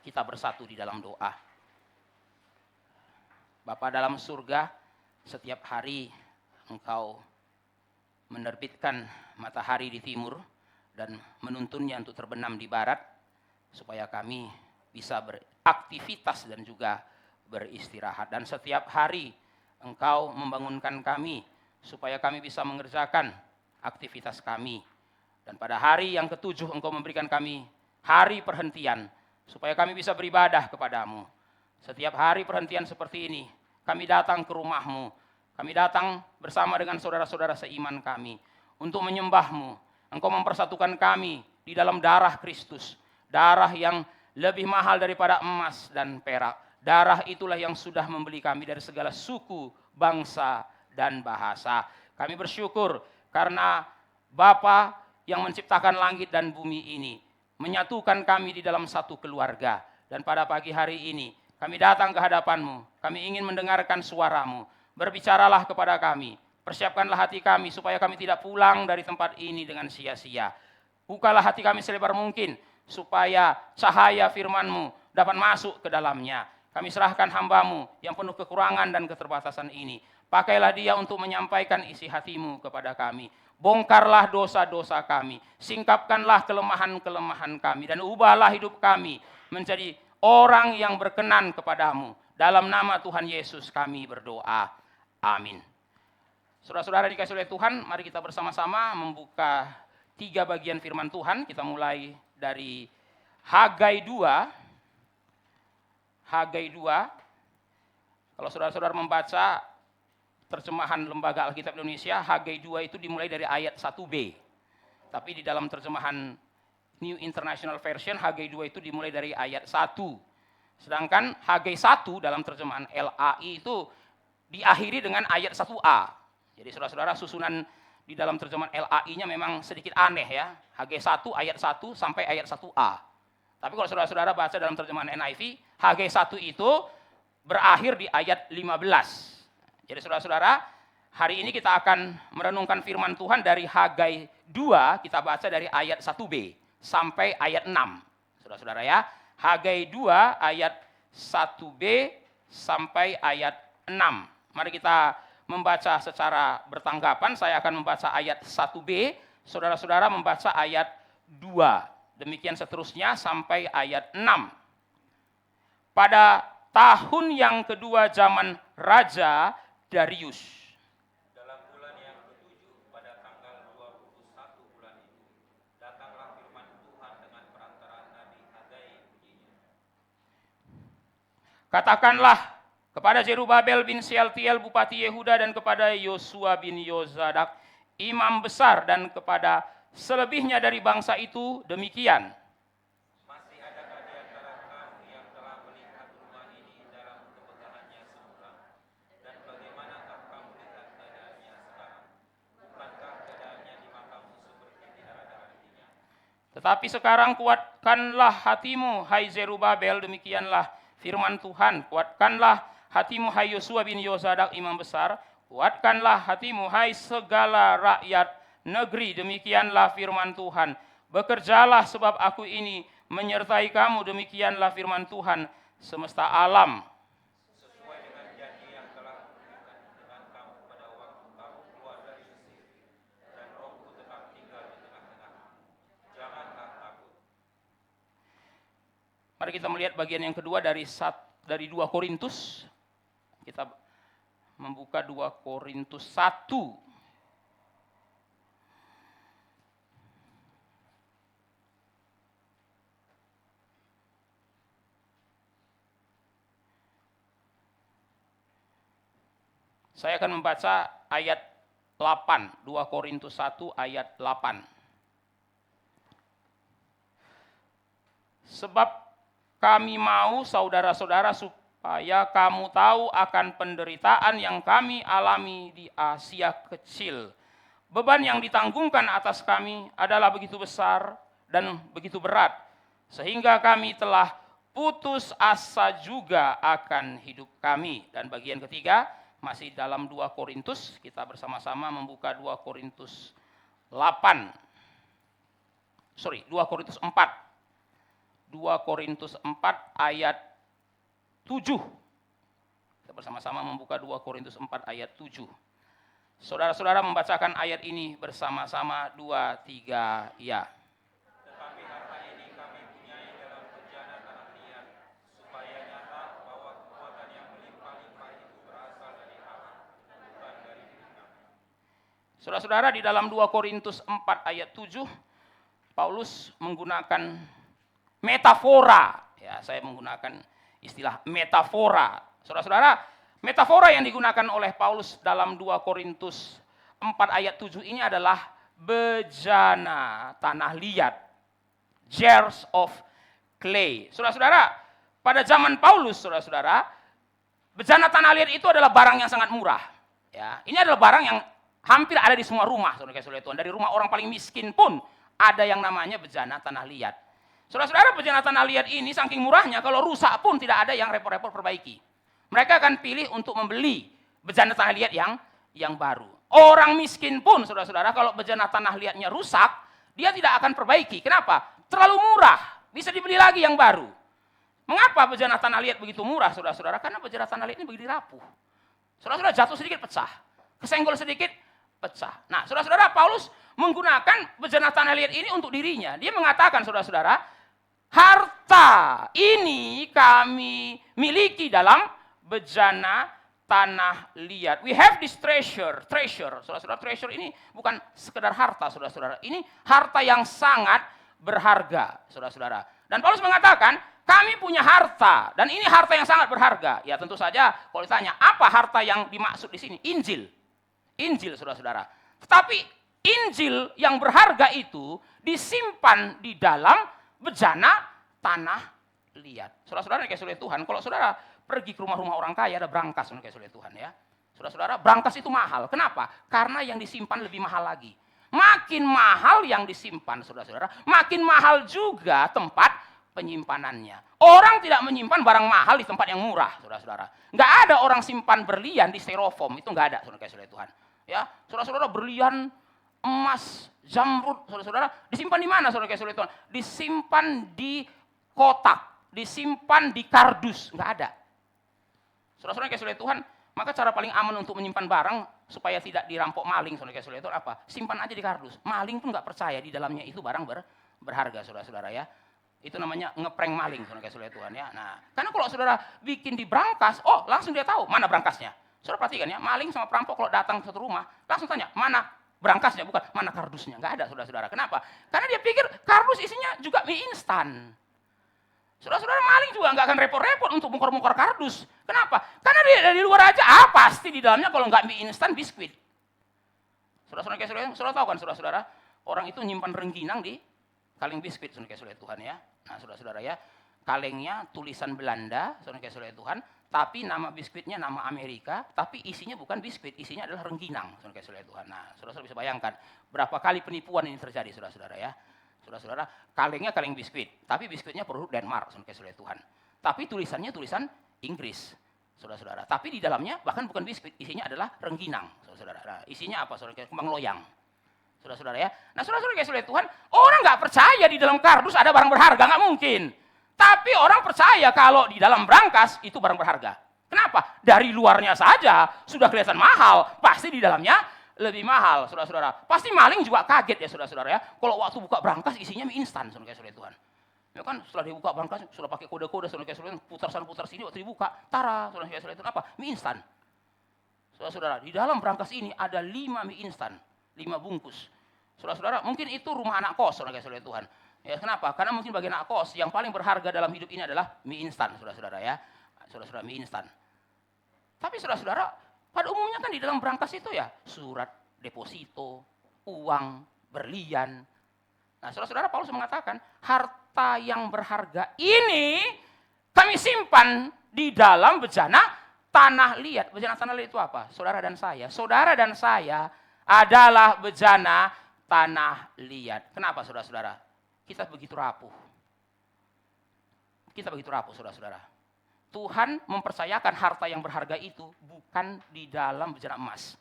Kita bersatu di dalam doa. Bapa dalam surga, setiap hari Engkau menerbitkan matahari di timur dan menuntunnya untuk terbenam di barat, supaya kami bisa beraktivitas dan juga beristirahat. Dan setiap hari Engkau membangunkan kami supaya kami bisa mengerjakan aktivitas kami. Dan pada hari yang ketujuh Engkau memberikan kami hari perhentian supaya kami bisa beribadah kepadamu. Setiap hari perhentian seperti ini, kami datang ke rumahmu. Kami datang bersama dengan saudara-saudara seiman kami untuk menyembahmu. Engkau mempersatukan kami di dalam darah Kristus. Darah yang lebih mahal daripada emas dan perak. Darah itulah yang sudah membeli kami dari segala suku, bangsa, dan bahasa. Kami bersyukur karena Bapa yang menciptakan langit dan bumi ini menyatukan kami di dalam satu keluarga. Dan pada pagi hari ini kami datang ke hadapan-Mu. Kami ingin mendengarkan suara-Mu. Berbicaralah kepada kami. Persiapkanlah hati kami supaya kami tidak pulang dari tempat ini dengan sia-sia. Bukalah hati kami selebar mungkin supaya cahaya firman-Mu dapat masuk ke dalamnya. Kami serahkan hamba-Mu yang penuh kekurangan dan keterbatasan ini. Pakailah dia untuk menyampaikan isi hati-Mu kepada kami. Bongkarlah dosa-dosa kami. Singkapkanlah kelemahan-kelemahan kami. Dan ubahlah hidup kami menjadi orang yang berkenan kepadamu. Dalam nama Tuhan Yesus kami berdoa. Amin. Saudara-saudara dikasih oleh Tuhan, mari kita bersama-sama membuka 3 bagian firman Tuhan. Kita mulai dari Hagai 2. Hagai 2. Kalau saudara-saudara membaca terjemahan Lembaga Alkitab Indonesia, Hagai 2 itu dimulai dari ayat 1b. Tapi di dalam terjemahan New International Version, Hagai 2 itu dimulai dari ayat 1. Sedangkan Hagai 1 dalam terjemahan LAI itu diakhiri dengan ayat 1a. Jadi saudara-saudara, susunan di dalam terjemahan LAI-nya memang sedikit aneh ya. Hagai 1 ayat 1 sampai ayat 1a. Tapi kalau saudara-saudara baca dalam terjemahan NIV, Hagai 1 itu berakhir di ayat 15. Jadi saudara-saudara, hari ini kita akan merenungkan firman Tuhan dari Hagai 2, kita baca dari ayat 1b sampai ayat 6. Saudara-saudara ya, Hagai 2 ayat 1b sampai ayat 6. Mari kita membaca secara bertanggapan. Saya akan membaca ayat 1b, saudara-saudara membaca ayat 2. Demikian seterusnya sampai ayat 6. Pada tahun yang kedua zaman Raja Darius, dalam bulan yang ke-7 pada tanggal 21 bulan itu, datanglah firman Tuhan dengan perantaraan Nabi Hagai begini. Katakanlah kepada Zerubabel bin Shealtiel bupati Yehuda dan kepada Yosua bin Yozadak imam besar dan kepada selebihnya dari bangsa itu demikian. Masih adakah di antara kamu yang telah melihat rumah ini dalam kemegahannya semula? Dan bagaimanakah kamu lihat keadaannya sekarang? Bukankah keadaannya di matamu seperti darah-darah artinya? Tetapi sekarang kuatkanlah hatimu, hai Zerubabel, demikianlah firman Tuhan. Kuatkanlah hatimu, hai Yosua bin Yozadak imam besar. Kuatkanlah hatimu, hai segala rakyat negeri, demikianlah firman Tuhan. Bekerjalah sebab aku ini menyertai kamu, demikianlah firman Tuhan semesta alam. Sesuai dengan janji yang telah kuberikan dengan kamu pada waktu kamu keluar dari Mesir, dan Rohku tetap tinggal di tengah-tengahmu. Janganlah takut. Mari kita melihat bagian yang kedua dari 2 Korintus. Kita membuka 2 Korintus 1. Saya akan membaca ayat 8, 2 Korintus 1 ayat 8. Sebab kami mau saudara-saudara supaya kamu tahu akan penderitaan yang kami alami di Asia Kecil. Beban yang ditanggungkan atas kami adalah begitu besar dan begitu berat, sehingga kami telah putus asa juga akan hidup kami. Dan bagian ketiga, masih dalam 2 Korintus, kita bersama-sama membuka 2 Korintus 4. 2 Korintus 4 ayat 7. Kita bersama-sama membuka 2 Korintus 4 ayat 7. Saudara-saudara membacakan ayat ini bersama-sama 2, 3, ya. Tetapi harta ini kami punyai dalam bejana tanah liat, supaya nyata bahwa kekuatan yang melimpah-limpah itu berasal dari Allah, bukan dari diri kami. Saudara-saudara, di dalam 2 Korintus 4 ayat 7, Paulus menggunakan metafora. Ya, saya menggunakan istilah metafora. Saudara-saudara, metafora yang digunakan oleh Paulus dalam 2 Korintus 4 ayat 7 ini adalah bejana tanah liat. Jars of clay. Saudara-saudara, pada zaman Paulus, saudara-saudara, bejana tanah liat itu adalah barang yang sangat murah. Ya, ini adalah barang yang hampir ada di semua rumah, saudara-saudara Tuhan. Dari rumah orang paling miskin pun ada yang namanya bejana tanah liat. Saudara-saudara, bejana tanah liat ini saking murahnya, kalau rusak pun tidak ada yang repot-repot perbaiki. Mereka akan pilih untuk membeli bejana tanah liat yang baru. Orang miskin pun, saudara-saudara, kalau bejana tanah liatnya rusak, dia tidak akan perbaiki. Kenapa? Terlalu murah, bisa dibeli lagi yang baru. Mengapa bejana tanah liat begitu murah, saudara-saudara? Karena bejana tanah liat ini begitu rapuh. Saudara-saudara, jatuh sedikit pecah, kesenggol sedikit pecah. Nah, saudara-saudara, Paulus menggunakan bejana tanah liat ini untuk dirinya. Dia mengatakan, saudara-saudara, harta ini kami miliki dalam bejana tanah liat. We have this treasure. Saudara-saudara, treasure ini bukan sekedar harta, saudara-saudara. Ini harta yang sangat berharga, saudara-saudara. Dan Paulus mengatakan, kami punya harta, dan ini harta yang sangat berharga. Ya tentu saja, kalau ditanya, apa harta yang dimaksud di sini? Injil, saudara-saudara. Tetapi Injil yang berharga itu disimpan di dalam bejana tanah liat. Saudara-saudara kayak oleh Tuhan, kalau saudara pergi ke rumah-rumah orang kaya ada brankas kayak oleh Tuhan ya. Saudara-saudara, brankas itu mahal. Kenapa? Karena yang disimpan lebih mahal lagi. Makin mahal yang disimpan, saudara-saudara, makin mahal juga tempat penyimpanannya. Orang tidak menyimpan barang mahal di tempat yang murah, saudara-saudara. Nggak ada orang simpan berlian di styrofoam, itu nggak ada, saudara-saudara Tuhan. Ya, saudara-saudara, berlian, emas, zamrud, saudara-saudara, disimpan di mana, saudara-saudara Tuhan? Disimpan di kotak, disimpan di kardus, nggak ada. Saudara-saudara Tuhan, maka cara paling aman untuk menyimpan barang supaya tidak dirampok maling, saudara-saudara Tuhan, apa? Simpan aja di kardus. Maling pun nggak percaya di dalamnya itu barang berharga, saudara-saudara ya. Itu namanya ngeprank maling, saudara-saudara Tuhan ya. Nah, karena kalau saudara bikin di brankas, oh langsung dia tahu mana brankasnya. Saudara perhatikan ya, maling sama perampok kalau datang ke satu rumah, langsung tanya, mana brankasnya, bukan mana kardusnya. Nggak ada, saudara-saudara. Kenapa? Karena dia pikir kardus isinya juga mie instan. Saudara-saudara, maling juga nggak akan repot-repot untuk bongkar-bongkar kardus. Kenapa? Karena dia dari luar aja, pasti di dalamnya kalau nggak mie instan, biskuit. Saudara-saudara, saudara tahu kan saudara-saudara, orang itu nyimpan rengginang di kaleng biskuit, saudara-saudara Tuhan ya. Nah, saudara-saudara ya, kalengnya tulisan Belanda, saudara-saudara Tuhan, tapi nama biskuitnya nama Amerika, tapi isinya bukan biskuit, isinya adalah rengginang, saudara-saudara Tuhan. Nah, saudara-saudara bisa bayangkan berapa kali penipuan ini terjadi, saudara-saudara ya. Saudara-saudara, kalengnya kaleng biskuit, tapi biskuitnya produk Denmark, saudara-saudara Tuhan. Tapi tulisannya tulisan Inggris, saudara-saudara. Tapi di dalamnya bahkan bukan biskuit, isinya adalah rengginang, saudara-saudara. Nah, isinya apa, saudara-saudara? Kembang loyang. Saudara-saudara ya. Nah, saudara-saudara Tuhan, orang nggak percaya di dalam kardus ada barang berharga, nggak mungkin. Tapi orang percaya kalau di dalam brankas itu barang berharga. Kenapa? Dari luarnya saja sudah kelihatan mahal, pasti di dalamnya lebih mahal, saudara-saudara. Pasti maling juga kaget ya, saudara-saudara ya. Kalau waktu buka brankas isinya mie instan, saudara-saudara Tuhan. Ya kan, setelah dibuka brankas sudah pakai kode-kode, saudara-saudara Tuhan, putar sana putar sini, waktu dibuka, tara, saudara-saudara Tuhan, apa? Mie instan. Saudara-saudara, di dalam brankas ini ada 5 mie instan. 5 bungkus. Saudara-saudara, mungkin itu rumah anak kos, saudara-saudara Tuhan. Ya, kenapa? Karena mungkin bagi anak kos yang paling berharga dalam hidup ini adalah mie instan, saudara-saudara ya. Saudara-saudara, mie instan. Tapi saudara-saudara, pada umumnya kan di dalam brankas itu ya surat deposito, uang, berlian. Nah, saudara-saudara, Paulus mengatakan, harta yang berharga ini kami simpan di dalam bejana tanah liat. Bejana tanah liat itu apa? Saudara dan saya. Saudara dan saya adalah bejana tanah liat. Kenapa, saudara-saudara? Kita begitu rapuh. Kita begitu rapuh, saudara-saudara. Tuhan mempercayakan harta yang berharga itu bukan di dalam bejana emas.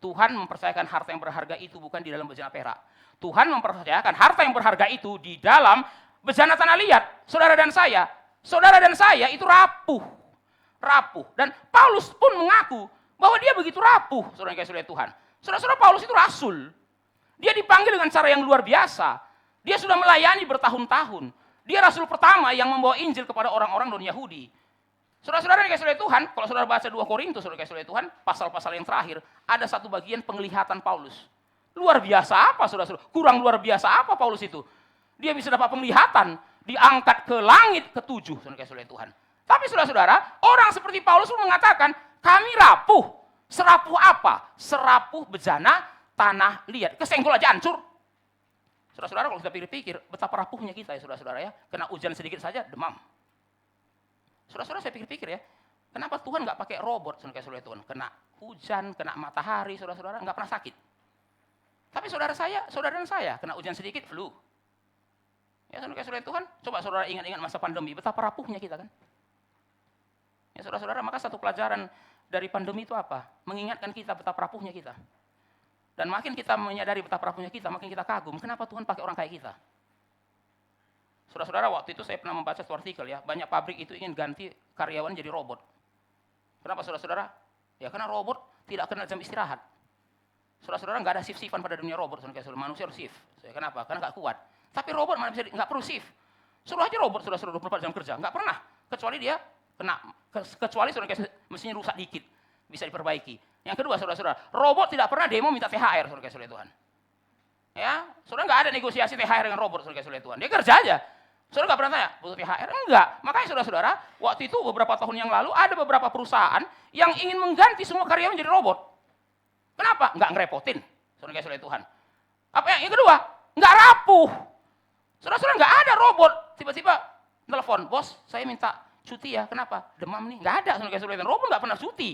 Tuhan mempercayakan harta yang berharga itu bukan di dalam bejana perak. Tuhan mempercayakan harta yang berharga itu di dalam bejana tanah liat, saudara dan saya itu rapuh. Dan Paulus pun mengaku bahwa dia begitu rapuh, saudara yang kasih oleh Tuhan. Saudara-saudara, Paulus itu rasul. Dia dipanggil dengan cara yang luar biasa. Dia sudah melayani bertahun-tahun. Dia rasul pertama yang membawa Injil kepada orang-orang non-Yahudi. Saudara-saudara yang kasih oleh Tuhan, kalau saudara baca 2 Korintus, saudara kasih oleh Tuhan, pasal-pasal yang terakhir, ada satu bagian penglihatan Paulus. Luar biasa apa, saudara-saudara? Kurang luar biasa apa Paulus itu? Dia bisa dapat penglihatan, diangkat ke langit ke-7, saudara kasih oleh Tuhan. Tapi saudara-saudara, orang seperti Paulus pun mengatakan, kami rapuh. Serapuh apa? Serapuh bejana tanah liat. Kesenggol aja hancur. Saudara-saudara, kalau kita pikir-pikir, betapa rapuhnya kita ya saudara-saudara ya. Kena hujan sedikit saja, demam. Saudara-saudara, saya pikir-pikir ya, kenapa Tuhan nggak pakai robot, saudara Tuhan? Kena hujan, kena matahari, saudara-saudara, nggak pernah sakit. Tapi saudara dan saya, kena hujan sedikit, flu. Ya saudara Tuhan, coba saudara ingat-ingat masa pandemi, betapa rapuhnya kita kan. Ya saudara-saudara, maka satu pelajaran dari pandemi itu apa? Mengingatkan kita betapa rapuhnya kita. Dan makin kita menyadari betapa rapuhnya kita, makin kita kagum, kenapa Tuhan pakai orang kayak kita? Saudara-saudara, waktu itu saya pernah membaca satu artikel ya, banyak pabrik itu ingin ganti karyawan jadi robot. Kenapa saudara-saudara? Ya karena robot tidak kenal jam istirahat. Saudara-saudara, nggak ada shift-shiftan pada dunia robot, saudara-saudara, manusia harus shift. Kenapa? Karena nggak kuat. Tapi robot mana bisa, nggak perlu shift. Suruh aja robot saudara-saudara 24 jam kerja, nggak pernah. Kecuali dia kecuali saudara mesinnya rusak dikit, bisa diperbaiki. Yang kedua saudara-saudara, robot tidak pernah demo minta THR, saudara-saudara Tuhan. Ya, saudara nggak ada negosiasi THR dengan robot, saudara-saudara Tuhan. Dia kerja aja. Saudara nggak pernah tanya, butuh THR? Enggak. Makanya saudara-saudara, waktu itu beberapa tahun yang lalu ada beberapa perusahaan yang ingin mengganti semua karyawan jadi robot. Kenapa? Nggak ngerepotin, saudara-saudara Tuhan. Apa yang kedua? Nggak rapuh. Saudara-saudara, nggak ada robot. Tiba-tiba telepon, bos, saya minta cuti ya. Kenapa? Demam nih. Nggak ada, saudara-saudara Tuhan. Robot nggak pernah cuti.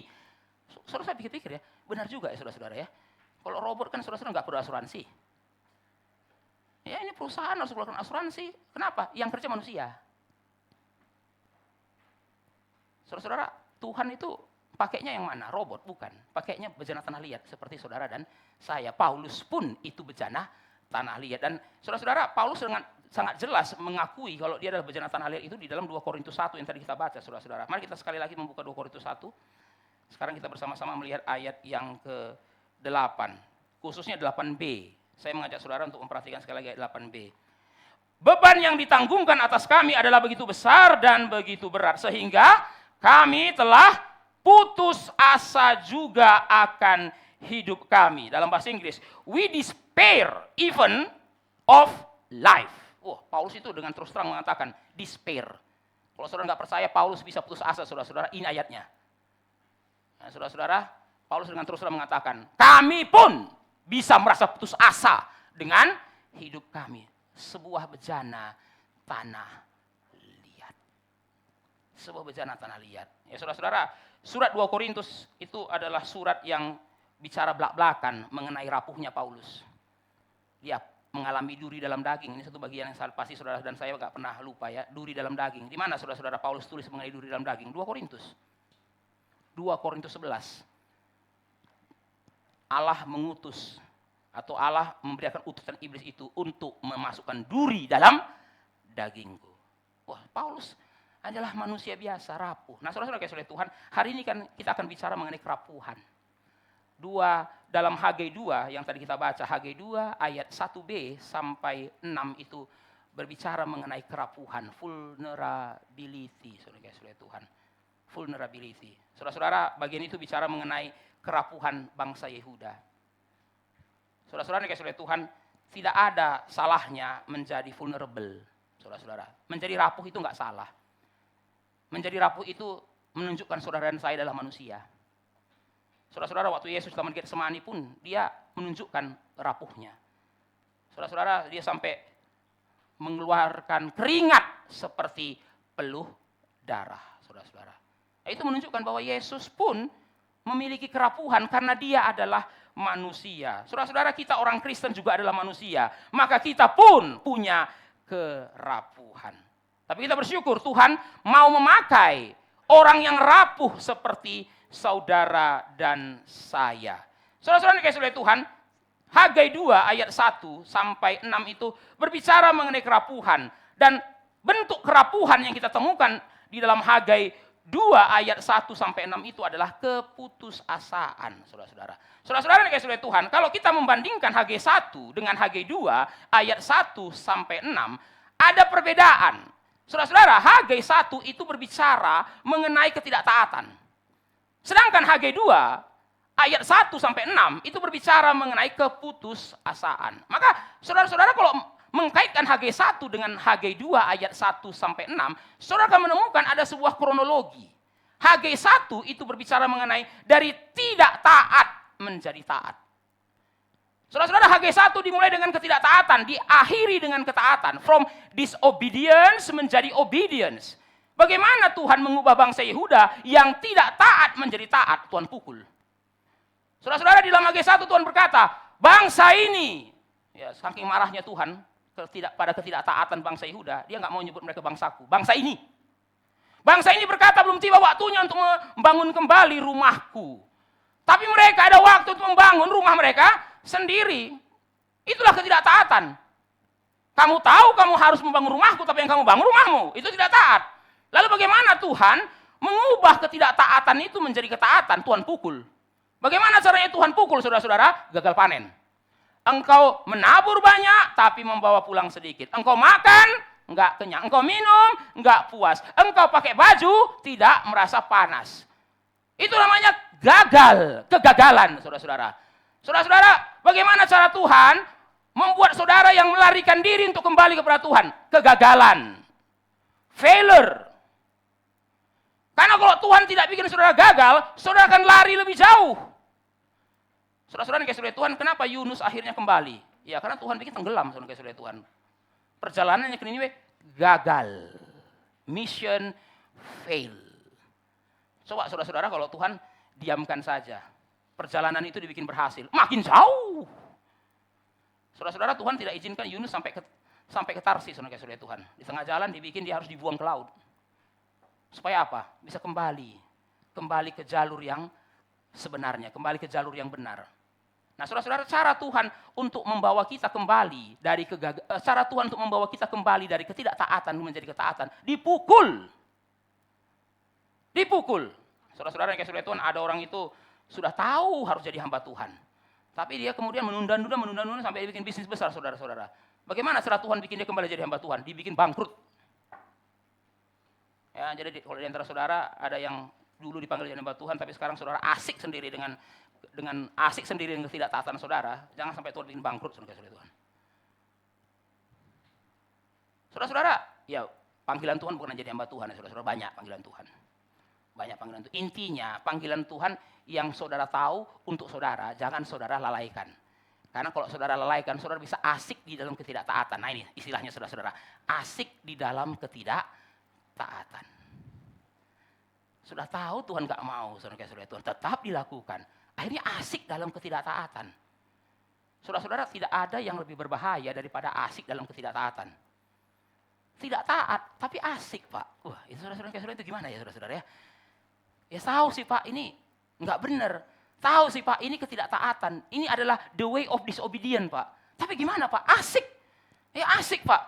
Saudara, saya pikir-pikir ya, benar juga ya saudara-saudara ya. Kalau robot kan saudara-saudara nggak perlu asuransi. Ya ini perusahaan harus keluarkan asuransi. Kenapa? Yang kerja manusia. Saudara-saudara, Tuhan itu pakainya yang mana? Robot? Bukan. Pakainya bejana tanah liat seperti saudara dan saya. Paulus pun itu bejana tanah liat. Dan saudara-saudara, Paulus dengan sangat jelas mengakui kalau dia adalah bejana tanah liat itu di dalam 2 Korintus 1 yang tadi kita baca, saudara-saudara. Mari kita sekali lagi membuka 2 Korintus 1. Sekarang kita bersama-sama melihat ayat yang ke-8. Khususnya 8b. Saya mengajak saudara untuk memperhatikan sekali lagi ayat 8b. Beban yang ditanggungkan atas kami adalah begitu besar dan begitu berat. Sehingga kami telah putus asa juga akan hidup kami. Dalam bahasa Inggris, we despair even of life. Wah, Paulus itu dengan terus terang mengatakan despair. Kalau saudara nggak percaya Paulus bisa putus asa, saudara-saudara, ini ayatnya. Nah, saudara-saudara, Paulus dengan terus terang mengatakan, kami pun bisa merasa putus asa dengan hidup kami. Sebuah bejana tanah liat. Sebuah bejana tanah liat. Ya saudara-saudara, surat 2 Korintus itu adalah surat yang bicara belak-belakan mengenai rapuhnya Paulus. Dia mengalami duri dalam daging. Ini satu bagian yang pasti saudara dan saya nggak pernah lupa ya. Duri dalam daging. Di mana saudara-saudara Paulus tulis mengenai duri dalam daging? 2 Korintus. 2 Korintus 11. Allah mengutus atau Allah memberikan utusan iblis itu untuk memasukkan duri dalam dagingku. Wah, Paulus adalah manusia biasa, rapuh. Nah, saudara-saudara kasih oleh Tuhan, hari ini kan kita akan bicara mengenai kerapuhan. Dalam Hagai 2 yang tadi kita baca, Hagai 2 ayat 1b sampai 6 itu berbicara mengenai kerapuhan, vulnerability, saudara kasih oleh Tuhan. Vulnerability. Saudara-saudara, bagian itu bicara mengenai kerapuhan bangsa Yehuda. Saudara-saudara yang kasih oleh Tuhan, tidak ada salahnya menjadi vulnerable. Saudara-saudara, menjadi rapuh itu nggak salah. Menjadi rapuh itu menunjukkan saudara dan saya adalah manusia. Saudara-saudara, waktu Yesus di Taman Getsemani pun dia menunjukkan rapuhnya. Saudara-saudara, dia sampai mengeluarkan keringat seperti peluh darah. Saudara-saudara, itu menunjukkan bahwa Yesus pun memiliki kerapuhan karena dia adalah manusia. Saudara-saudara, kita orang Kristen juga adalah manusia. Maka kita pun punya kerapuhan. Tapi kita bersyukur Tuhan mau memakai orang yang rapuh seperti saudara dan saya. Saudara-saudara yang dikasihi oleh Tuhan, Hagai 2 ayat 1 sampai 6 itu berbicara mengenai kerapuhan. Dan bentuk kerapuhan yang kita temukan di dalam Hagai 2 ayat 1 sampai 6 itu adalah keputusasaan, saudara-saudara. Saudara-saudara yang dikasihi oleh Tuhan, kalau kita membandingkan Hagai 1 dengan Hagai 2 ayat 1 sampai 6, ada perbedaan. Saudara-saudara, Hagai 1 itu berbicara mengenai ketidaktaatan. Sedangkan Hagai 2 ayat 1 sampai 6 itu berbicara mengenai keputusasaan. Maka saudara-saudara kalau mengkaitkan Hagai 1 dengan Hagai 2 ayat 1 sampai 6, saudara akan menemukan ada sebuah kronologi. Hagai 1 itu berbicara mengenai dari tidak taat menjadi taat. Saudara-saudara, Hagai 1 dimulai dengan ketidaktaatan, diakhiri dengan ketaatan. From disobedience menjadi obedience. Bagaimana Tuhan mengubah bangsa Yehuda yang tidak taat menjadi taat? Tuhan pukul. Saudara-saudara, di dalam Hagai 1 Tuhan berkata, bangsa ini, ya saking marahnya Tuhan pada ketidaktaatan bangsa Yehuda, dia nggak mau nyebut mereka bangsaku, bangsa ini. Bangsa ini berkata belum tiba waktunya untuk membangun kembali rumahku. Tapi mereka ada waktu untuk membangun rumah mereka sendiri. Itulah ketidaktaatan. Kamu tahu kamu harus membangun rumahku, tapi yang kamu bangun rumahmu, itu tidak taat. Lalu bagaimana Tuhan mengubah ketidaktaatan itu menjadi ketaatan? Tuhan pukul. Bagaimana caranya Tuhan pukul, saudara-saudara? Gagal panen. Engkau menabur banyak, tapi membawa pulang sedikit. Engkau makan, enggak kenyang. Engkau minum, enggak puas. Engkau pakai baju, tidak merasa panas. Itu namanya gagal, kegagalan, saudara-saudara. Saudara-saudara, bagaimana cara Tuhan membuat saudara yang melarikan diri untuk kembali kepada Tuhan? Kegagalan. Failure. Karena kalau Tuhan tidak bikin saudara gagal, saudara akan lari lebih jauh. Saudara-saudara yang dikasihi oleh Tuhan, kenapa Yunus akhirnya kembali? Ya karena Tuhan bikin tenggelam, saudara yang dikasihi oleh Tuhan. Perjalanannya ke Niniwe gagal. Mission fail. Coba saudara-saudara kalau Tuhan diamkan saja. Perjalanan itu dibikin berhasil. Makin jauh. Saudara-saudara, Tuhan tidak izinkan Yunus sampai ke Tarsis, saudara yang dikasihi oleh Tuhan. Di tengah jalan dibikin dia harus dibuang ke laut. Supaya apa? Bisa kembali ke jalur yang sebenarnya, kembali ke jalur yang benar. Nah, saudara-saudara, cara Tuhan untuk membawa kita kembali dari cara Tuhan untuk membawa kita kembali dari ketidaktaatan menjadi ketaatan, dipukul. Dipukul. Saudara-saudara yang dikasihi oleh Tuhan, ada orang itu sudah tahu harus jadi hamba Tuhan. Tapi dia kemudian menunda-nunda sampai dia bikin bisnis besar, saudara-saudara. Bagaimana cara Tuhan bikin dia kembali jadi hamba Tuhan? Dibikin bangkrut. Ya, jadi kalau di antara saudara ada yang dulu dipanggil jadi hamba Tuhan, tapi sekarang saudara asik sendiri dengan ketidaktaatan saudara. Jangan sampai Tuhan bikin bangkrut, saudara-saudara Tuhan. Saudara-saudara, ya panggilan Tuhan bukan jadi hamba Tuhan, ya, saudara-saudara, banyak panggilan Tuhan. Banyak panggilan Tuhan. Intinya panggilan Tuhan yang saudara tahu untuk saudara, jangan saudara lalaikan. Karena kalau saudara lalaikan, saudara bisa asik di dalam ketidaktaatan. Nah ini istilahnya saudara-saudara, asik di dalam ketidaktaatan. Sudah tahu Tuhan gak mau, saudara-saudara Tuhan, tetap dilakukan. Akhirnya asik dalam ketidaktaatan. Saudara-saudara, tidak ada yang lebih berbahaya daripada asik dalam ketidaktaatan. Tidak taat, tapi asik, Pak. Wah, itu saudara-saudara itu gimana ya, saudara-saudara ya? Ya tahu sih Pak, ini enggak benar. Tahu sih Pak, ini ketidaktaatan. Ini adalah the way of disobedience Pak. Tapi gimana Pak? Asik. Ya asik Pak.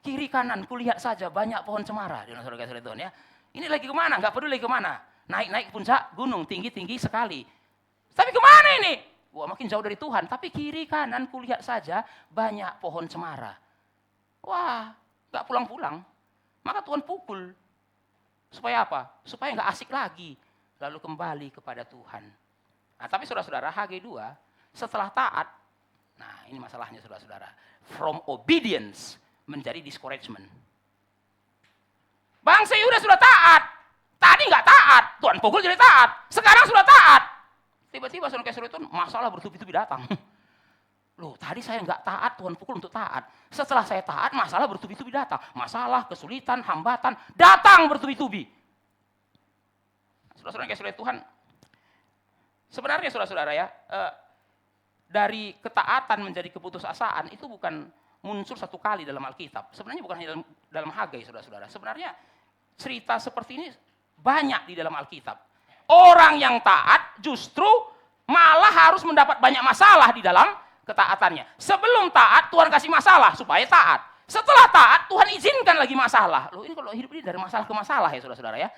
Kiri kanan kulihat saja banyak pohon cemara. Saudara-saudara Tuhan ya. Ini lagi kemana? Enggak peduli kemana. Naik-naik puncak gunung, tinggi-tinggi sekali. Tapi kemana ini? Wah makin jauh dari Tuhan. Tapi kiri kanan kulihat saja banyak pohon cemara. Wah, enggak pulang-pulang. Maka Tuhan pukul. Supaya apa? Supaya enggak asik lagi. Lalu kembali kepada Tuhan. Nah, tapi saudara-saudara, Hagai 2, setelah taat, nah ini masalahnya saudara-saudara. From obedience menjadi discouragement. Bangsa Yehuda sudah taat. Tadi enggak taat. Tuhan pukul jadi taat. Sekarang sudah taat. Tiba-tiba saudara-saudara itu masalah bertubi-tubi datang. Loh, tadi saya enggak taat, Tuhan pukul untuk taat. Setelah saya taat, masalah bertubi-tubi datang. Masalah, kesulitan, hambatan, datang bertubi-tubi. Saudara-saudara yang dikasihi Tuhan, sebenarnya saudara-saudara ya, dari ketaatan menjadi keputusasaan itu bukan muncul satu kali dalam Alkitab. Sebenarnya bukan hanya dalam Hagai, saudara-saudara. Sebenarnya cerita seperti ini banyak di dalam Alkitab. Orang yang taat justru malah harus mendapat banyak masalah di dalam ketaatannya. Sebelum taat, Tuhan kasih masalah supaya taat. Setelah taat, Tuhan izinkan lagi masalah. Loh, ini kalau hidup ini dari masalah ke masalah ya saudara-saudara ya.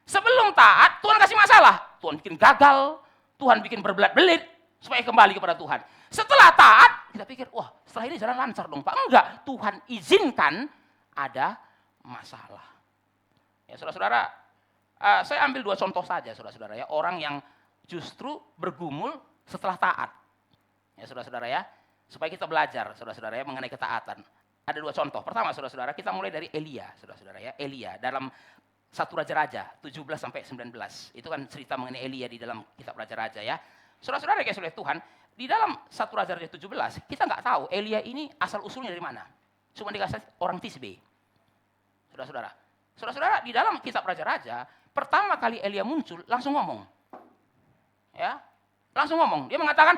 Sebelum taat, Tuhan kasih masalah. Tuhan bikin gagal, Tuhan bikin berbelit-belit, supaya kembali kepada Tuhan. Setelah taat, kita pikir, wah setelah ini jalan lancar dong Pak. Enggak, Tuhan izinkan ada masalah. Ya saudara-saudara, saya ambil 2 contoh saja saudara-saudara ya. Orang yang justru bergumul setelah taat. Ya saudara-saudara ya, supaya kita belajar saudara-saudara ya mengenai ketaatan. Ada 2 contoh. Pertama saudara-saudara, kita mulai dari Elia saudara-saudara ya. Elia dalam 1 Raja-Raja 17 sampai 19. Itu kan cerita mengenai Elia di dalam kitab Raja-Raja ya. Saudara-saudara yang oleh Tuhan, di dalam 1 Raja-Raja 17 kita nggak tahu Elia ini asal usulnya dari mana. Cuma dikasih orang Tisbe. Saudara-saudara. Saudara-saudara, di dalam kitab Raja-Raja, pertama kali Elia muncul langsung ngomong. Ya. Langsung ngomong. Dia mengatakan,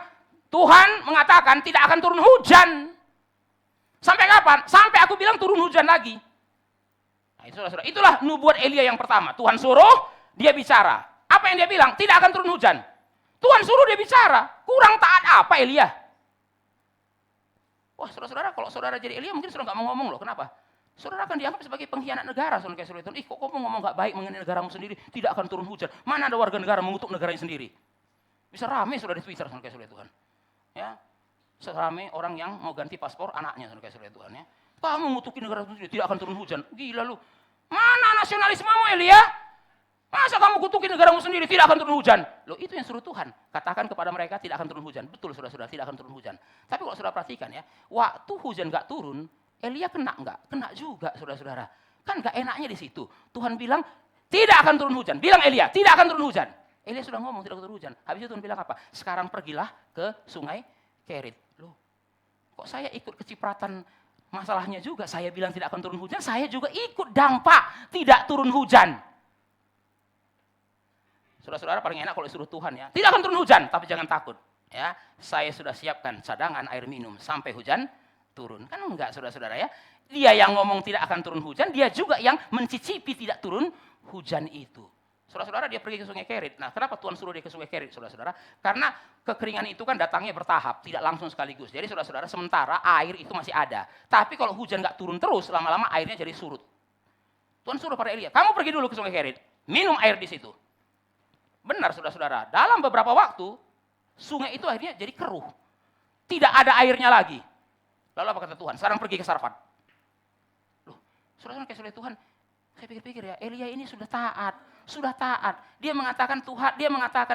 Tuhan mengatakan tidak akan turun hujan. Sampai kapan? Sampai aku bilang turun hujan lagi. Nah, saudara-saudara, itulah nubuat Elia yang pertama. Tuhan suruh, dia bicara. Apa yang dia bilang? Tidak akan turun hujan. Tuhan suruh dia bicara. Kurang taat apa Elia? Wah saudara-saudara, kalau saudara jadi Elia mungkin saudara nggak mau ngomong loh. Kenapa? Saudara akan dianggap sebagai pengkhianat negara. Saudara Tuhan, kok kamu ngomong nggak baik mengenai negaramu sendiri? Tidak akan turun hujan. Mana ada warga negara mengutuk negaranya sendiri? Bisa rame saudara di Twitter, saudara Tuhan. Ya, serame orang yang mau ganti paspor anaknya, saudara Tuhan ya. Kamu ngutukin negara sendiri, tidak akan turun hujan. Gila lu. Mana nasionalismemu Elia? Masa kamu kutukin negaramu sendiri, tidak akan turun hujan? Loh, itu yang suruh Tuhan. Katakan kepada mereka tidak akan turun hujan. Betul saudara-saudara, tidak akan turun hujan. Tapi kalau saudara perhatikan ya, waktu hujan nggak turun, Elia kena nggak? Kena juga saudara-saudara. Kan nggak enaknya di situ. Tuhan bilang tidak akan turun hujan. Bilang Elia, tidak akan turun hujan. Elia sudah ngomong tidak akan turun hujan. Habis itu Tuhan bilang apa? Sekarang pergilah ke sungai Kerit. Loh, kok saya ikut kecipratan masalahnya juga? Saya bilang tidak akan turun hujan, saya juga ikut dampak tidak turun hujan. Saudara-saudara paling enak kalau disuruh Tuhan ya. Tidak akan turun hujan, tapi jangan takut. Ya, saya sudah siapkan cadangan air minum sampai hujan turun. Kan enggak saudara-saudara ya. Dia yang ngomong tidak akan turun hujan, dia juga yang mencicipi tidak turun hujan itu. Saudara-saudara dia pergi ke sungai Kerit. Nah kenapa Tuhan suruh dia ke sungai Kerit saudara-saudara? Karena kekeringan itu kan datangnya bertahap, tidak langsung sekaligus. Jadi saudara-saudara sementara air itu masih ada. Tapi kalau hujan nggak turun terus, lama-lama airnya jadi surut. Tuhan suruh pada Elia, kamu pergi dulu ke sungai Kerit, minum air di situ. Benar saudara-saudara, dalam beberapa waktu, sungai itu akhirnya jadi keruh. Tidak ada airnya lagi. Lalu apa kata Tuhan? Sekarang pergi ke Sarfat. Loh, saudara-saudara kayak Tuhan, saya pikir-pikir ya, Elia ini sudah taat. Dia mengatakan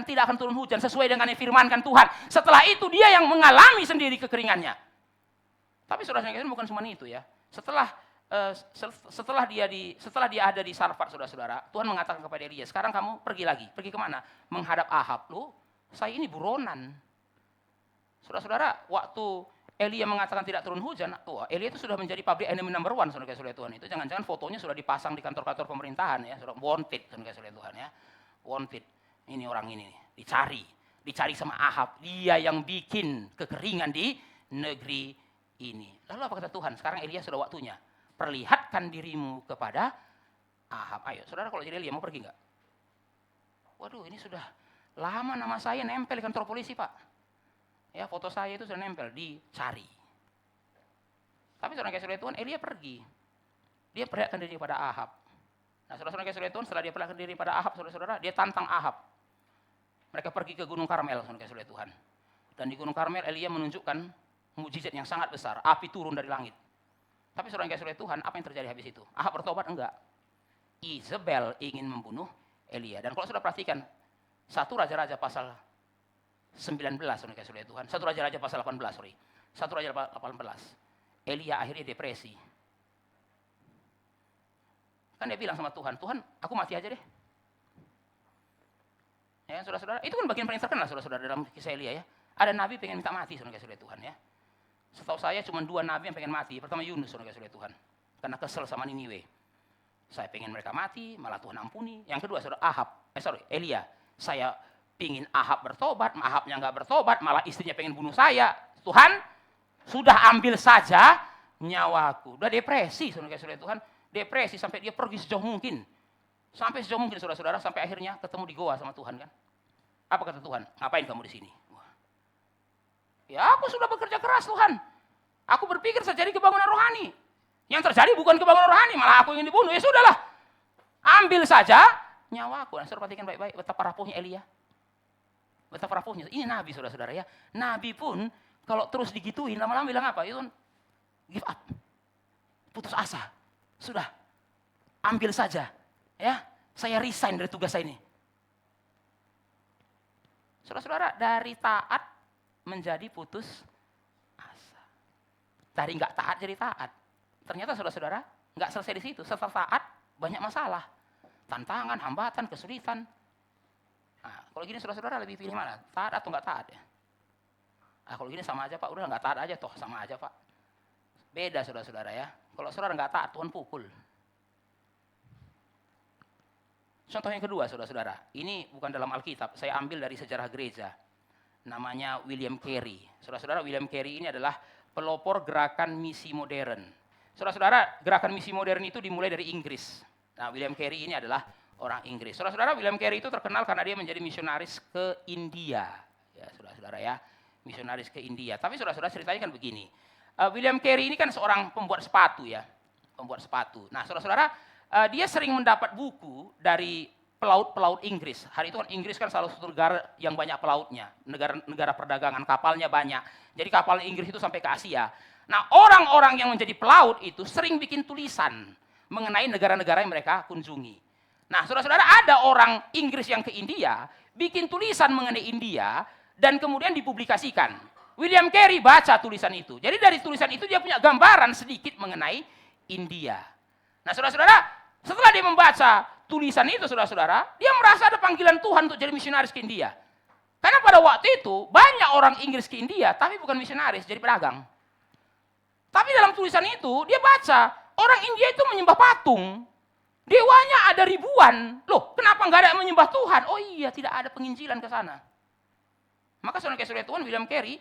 tidak akan turun hujan sesuai dengan yang firmankan Tuhan. Setelah itu dia yang mengalami sendiri kekeringannya. Tapi saudara-saudara bukan cuma itu ya. Setelah dia ada di Sarfat saudara-saudara, Tuhan mengatakan kepada Elia, sekarang kamu pergi lagi. Pergi kemana? Menghadap Ahab. Loh, saya ini buronan. Saudara-saudara, waktu Elia mengatakan tidak turun hujan, Elia itu sudah menjadi public enemy number 1, saudara Tuhan. Itu jangan-jangan fotonya sudah dipasang di kantor-kantor pemerintahan ya, sudah wanted, saudara Tuhan ya. Wanted. Ini orang ini dicari sama Ahab. Dia yang bikin kekeringan di negeri ini. Lalu apa kata Tuhan? Sekarang Elia sudah waktunya. Perlihatkan dirimu kepada Ahab. Ayo, saudara kalau jadi Elia mau pergi enggak? Waduh, ini sudah lama nama saya nempel di kantor polisi, Pak. Ya, foto saya itu sudah nempel, dicari. Tapi saudara kasih Tuhan, Elia pergi. Dia perlihatkan diri pada Ahab. Nah, saudara kasih Tuhan, setelah dia perlihatkan diri pada Ahab, saudara-saudara, dia tantang Ahab. Mereka pergi ke Gunung Karmel, saudara kasih Tuhan. Dan di Gunung Karmel, Elia menunjukkan mukjizat yang sangat besar. Api turun dari langit. Tapi saudara kasih Tuhan, apa yang terjadi habis itu? Ahab bertobat? Enggak. Izebel ingin membunuh Elia. Dan kalau sudah perhatikan, 1 Raja-Raja pasal 19, saudara kasih Tuhan. 1 Raja-Raja pasal 18, 1 Raja 18. Elia akhirnya depresi. Kan dia bilang sama Tuhan, Tuhan, aku mati aja deh. Ya, saudara-saudara, itu kan bagian paling terkenal, saudara-saudara, dalam kisah Elia ya. Ada nabi pengen minta mati, saudara kasih Tuhan ya. Setahu saya cuma 2 nabi yang pengen mati. Pertama Yunus, saudara kasih Tuhan. Karena kesel sama Niniwe. Saya pengen mereka mati, malah Tuhan ampuni. Yang kedua, saudara Elia. Saya pingin Ahab bertobat, Ahabnya nggak bertobat, malah istrinya pengen bunuh saya. Tuhan, sudah ambil saja nyawaku. Udah depresi, saudara Tuhan. Depresi sampai dia pergi sejauh mungkin. Sampai sejauh mungkin, saudara-saudara, sampai akhirnya ketemu di goa sama Tuhan kan. Apa kata Tuhan? Ngapain kamu di sini? Wah. Ya, aku sudah bekerja keras, Tuhan. Aku berpikir saya jadi kebangunan rohani. Yang terjadi bukan kebangunan rohani, malah aku ingin dibunuh. Ya sudahlah, ambil saja nyawaku. Nah, saudara perhatikan baik-baik betapa rapuhnya Elia. Betapa rapuhnya. Ini nabi, saudara-saudara ya. Nabi pun kalau terus digituin, lama-lama bilang apa? Itu give up. Putus asa. Sudah, ambil saja. Ya, saya resign dari tugas saya ini. Saudara-saudara, dari taat menjadi putus asa. Dari nggak taat jadi taat. Ternyata saudara-saudara, nggak selesai di situ. Setelah taat, banyak masalah. Tantangan, hambatan, kesulitan. Nah, kalau gini saudara-saudara lebih pilih mana? Taat atau nggak taat ya? Nah, kalau gini sama aja Pak, udah nggak taat aja toh, sama aja Pak. Beda saudara-saudara ya. Kalau saudara nggak taat, Tuhan pukul. Contoh yang kedua saudara-saudara, ini bukan dalam Alkitab, saya ambil dari sejarah gereja. Namanya William Carey. Saudara-saudara, William Carey ini adalah pelopor gerakan misi modern. Saudara-saudara, gerakan misi modern itu dimulai dari Inggris. Nah, William Carey ini adalah orang Inggris. Saudara-saudara, William Carey itu terkenal karena dia menjadi misionaris ke India. Ya, saudara-saudara ya, misionaris ke India. Tapi saudara-saudara ceritanya kan begini. William Carey ini kan seorang pembuat sepatu ya. Pembuat sepatu. Nah, saudara-saudara, dia sering mendapat buku dari pelaut-pelaut Inggris. Hari itu kan Inggris kan salah satu negara yang banyak pelautnya. Negara perdagangan, kapalnya banyak. Jadi kapal Inggris itu sampai ke Asia. Nah, orang-orang yang menjadi pelaut itu sering bikin tulisan mengenai negara-negara yang mereka kunjungi. Nah, saudara-saudara, ada orang Inggris yang ke India, bikin tulisan mengenai India, dan kemudian dipublikasikan. William Carey baca tulisan itu. Jadi dari tulisan itu dia punya gambaran sedikit mengenai India. Nah, saudara-saudara, setelah dia membaca tulisan itu, saudara-saudara, dia merasa ada panggilan Tuhan untuk jadi misionaris ke India. Karena pada waktu itu, banyak orang Inggris ke India, tapi bukan misionaris, jadi pedagang. Tapi dalam tulisan itu, dia baca, orang India itu menyembah patung. Dewanya ada ribuan. Loh, kenapa nggak ada yang menyembah Tuhan? Oh iya, tidak ada penginjilan ke sana. Maka saudara-saudara Tuhan, William Carey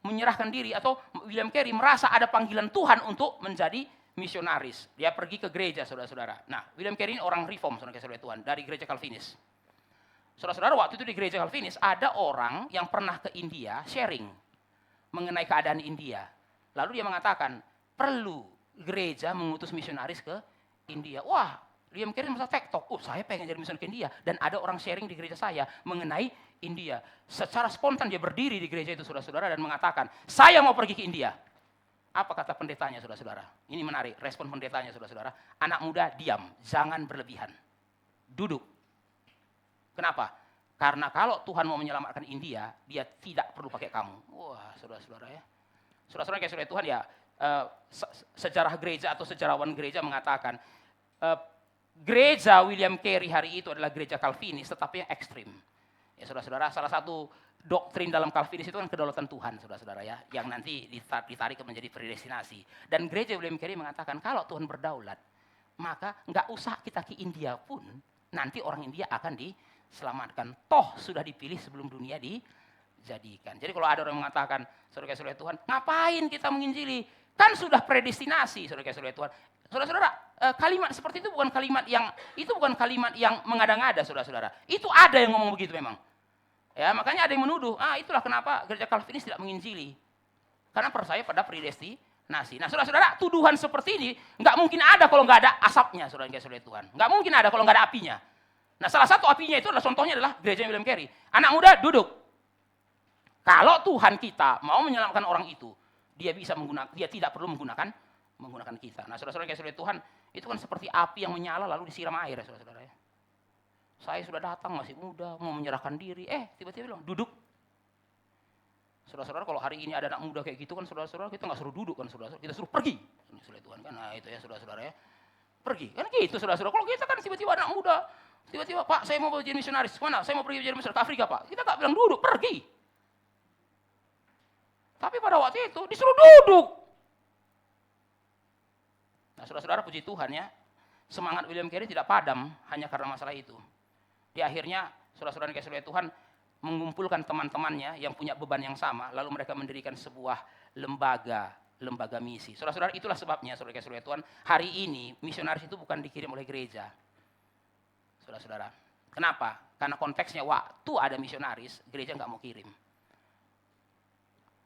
menyerahkan diri, atau William Carey merasa ada panggilan Tuhan untuk menjadi misionaris. Dia pergi ke gereja, saudara-saudara. Nah, William Carey ini orang reform, saudara-saudara Tuhan, dari gereja Calvinis. Saudara-saudara, waktu itu di gereja Calvinis, ada orang yang pernah ke India sharing mengenai keadaan India. Lalu dia mengatakan, perlu gereja mengutus misionaris ke India. Wah, William Carey merasa tektok, saya pengen jadi misionaris ke India. Dan ada orang sharing di gereja saya mengenai India. Secara spontan dia berdiri di gereja itu, saudara-saudara, dan mengatakan, saya mau pergi ke India. Apa kata pendetanya, saudara-saudara? Ini menarik, respon pendetanya, saudara-saudara. Anak muda, diam, jangan berlebihan. Duduk. Kenapa? Karena kalau Tuhan mau menyelamatkan India, dia tidak perlu pakai kamu. Wah, saudara-saudara ya. Saudara-saudara kayak saudara Tuhan ya, sejarah gereja atau sejarawan gereja mengatakan, gereja William Carey hari itu adalah gereja Calvinis, tetapi yang ekstrim. Ya saudara-saudara, salah satu doktrin dalam Calvinis itu kan kedaulatan Tuhan, saudara-saudara ya, yang nanti ditarik menjadi predestinasi. Dan gereja William Carey mengatakan kalau Tuhan berdaulat, maka nggak usah kita ke India pun, nanti orang India akan diselamatkan. Toh sudah dipilih sebelum dunia dijadikan. Jadi kalau ada orang mengatakan, saudara-saudara Tuhan, ngapain kita menginjili? Kan sudah predestinasi, saudara-saudara Tuhan. Saudara-saudara, kalimat seperti itu bukan kalimat yang mengada-ngada, saudara-saudara. Itu ada yang ngomong begitu memang. Ya, makanya ada yang menuduh, itulah kenapa gereja Calvinis tidak menginjili. Karena percaya pada predestinasi. Nah, saudara-saudara, tuduhan seperti ini nggak mungkin ada kalau nggak ada asapnya, saudara-saudara Tuhan. Nggak mungkin ada kalau nggak ada apinya. Nah, salah satu apinya itu adalah contohnya adalah gereja William Carey. Anak muda, duduk. Kalau Tuhan kita mau menyelamatkan orang itu, dia tidak perlu menggunakan kita. Nah, saudara-saudara Tuhan, itu kan seperti api yang menyala lalu disiram air, ya, saudara-saudara ya. Saya sudah datang masih muda, mau menyerahkan diri, tiba-tiba bilang, duduk. Saudara-saudara, kalau hari ini ada anak muda kayak gitu kan, saudara-saudara, kita nggak suruh duduk kan, saudara-saudara, kita suruh pergi. Saudara Tuhan kan, nah itu ya saudara-saudara ya, pergi. Kan gitu saudara-saudara, kalau kita kan tiba-tiba anak muda, tiba-tiba, Pak, saya mau jadi misionaris, mana? Saya mau pergi jadi misionaris ke Afrika, Pak. Kita nggak bilang duduk, pergi. Tapi pada waktu itu disuruh duduk. Nah, saudara-saudara, puji Tuhan ya, semangat William Carey tidak padam hanya karena masalah itu. Di akhirnya, saudara-saudara kayak Tuhan mengumpulkan teman-temannya yang punya beban yang sama, lalu mereka mendirikan sebuah lembaga misi. Saudara-saudara, itulah sebabnya, saudara-saudara Tuhan, hari ini misionaris itu bukan dikirim oleh gereja. Saudara-saudara, kenapa? Karena konteksnya waktu ada misionaris, gereja nggak mau kirim.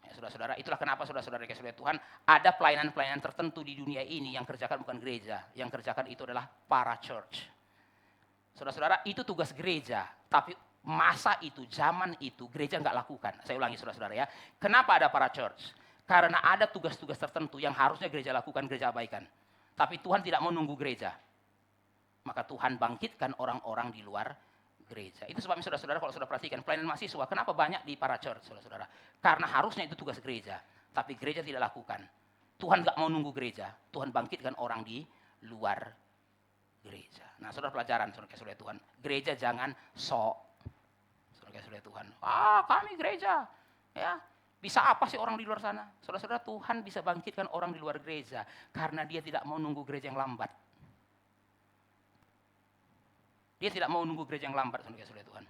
Ya, saudara-saudara, itulah kenapa saudara-saudara yang kasih oleh Tuhan, ada pelayanan-pelayanan tertentu di dunia ini yang kerjakan bukan gereja, yang kerjakan itu adalah para church. Saudara-saudara, itu tugas gereja, tapi masa itu, zaman itu, gereja nggak lakukan. Saya ulangi saudara-saudara ya, kenapa ada para church? Karena ada tugas-tugas tertentu yang harusnya gereja lakukan, gereja abaikan. Tapi Tuhan tidak mau nunggu gereja. Maka Tuhan bangkitkan orang-orang di luar gereja. Itu sebabnya saudara-saudara kalau sudah perhatikan pelayanan mahasiswa, kenapa banyak di para church, saudara-saudara? Karena harusnya itu tugas gereja, tapi gereja tidak lakukan. Tuhan nggak mau nunggu gereja, Tuhan bangkitkan orang di luar gereja. Nah, saudara pelajaran, saudara kasih oleh Tuhan, gereja jangan sok. Saudara kasih oleh Tuhan, kami gereja, ya. Bisa apa sih orang di luar sana? Saudara-saudara, Tuhan bisa bangkitkan orang di luar gereja karena dia tidak mau nunggu gereja yang lambat. Dia tidak mau nunggu gereja yang lambat, saudara kasih oleh Tuhan.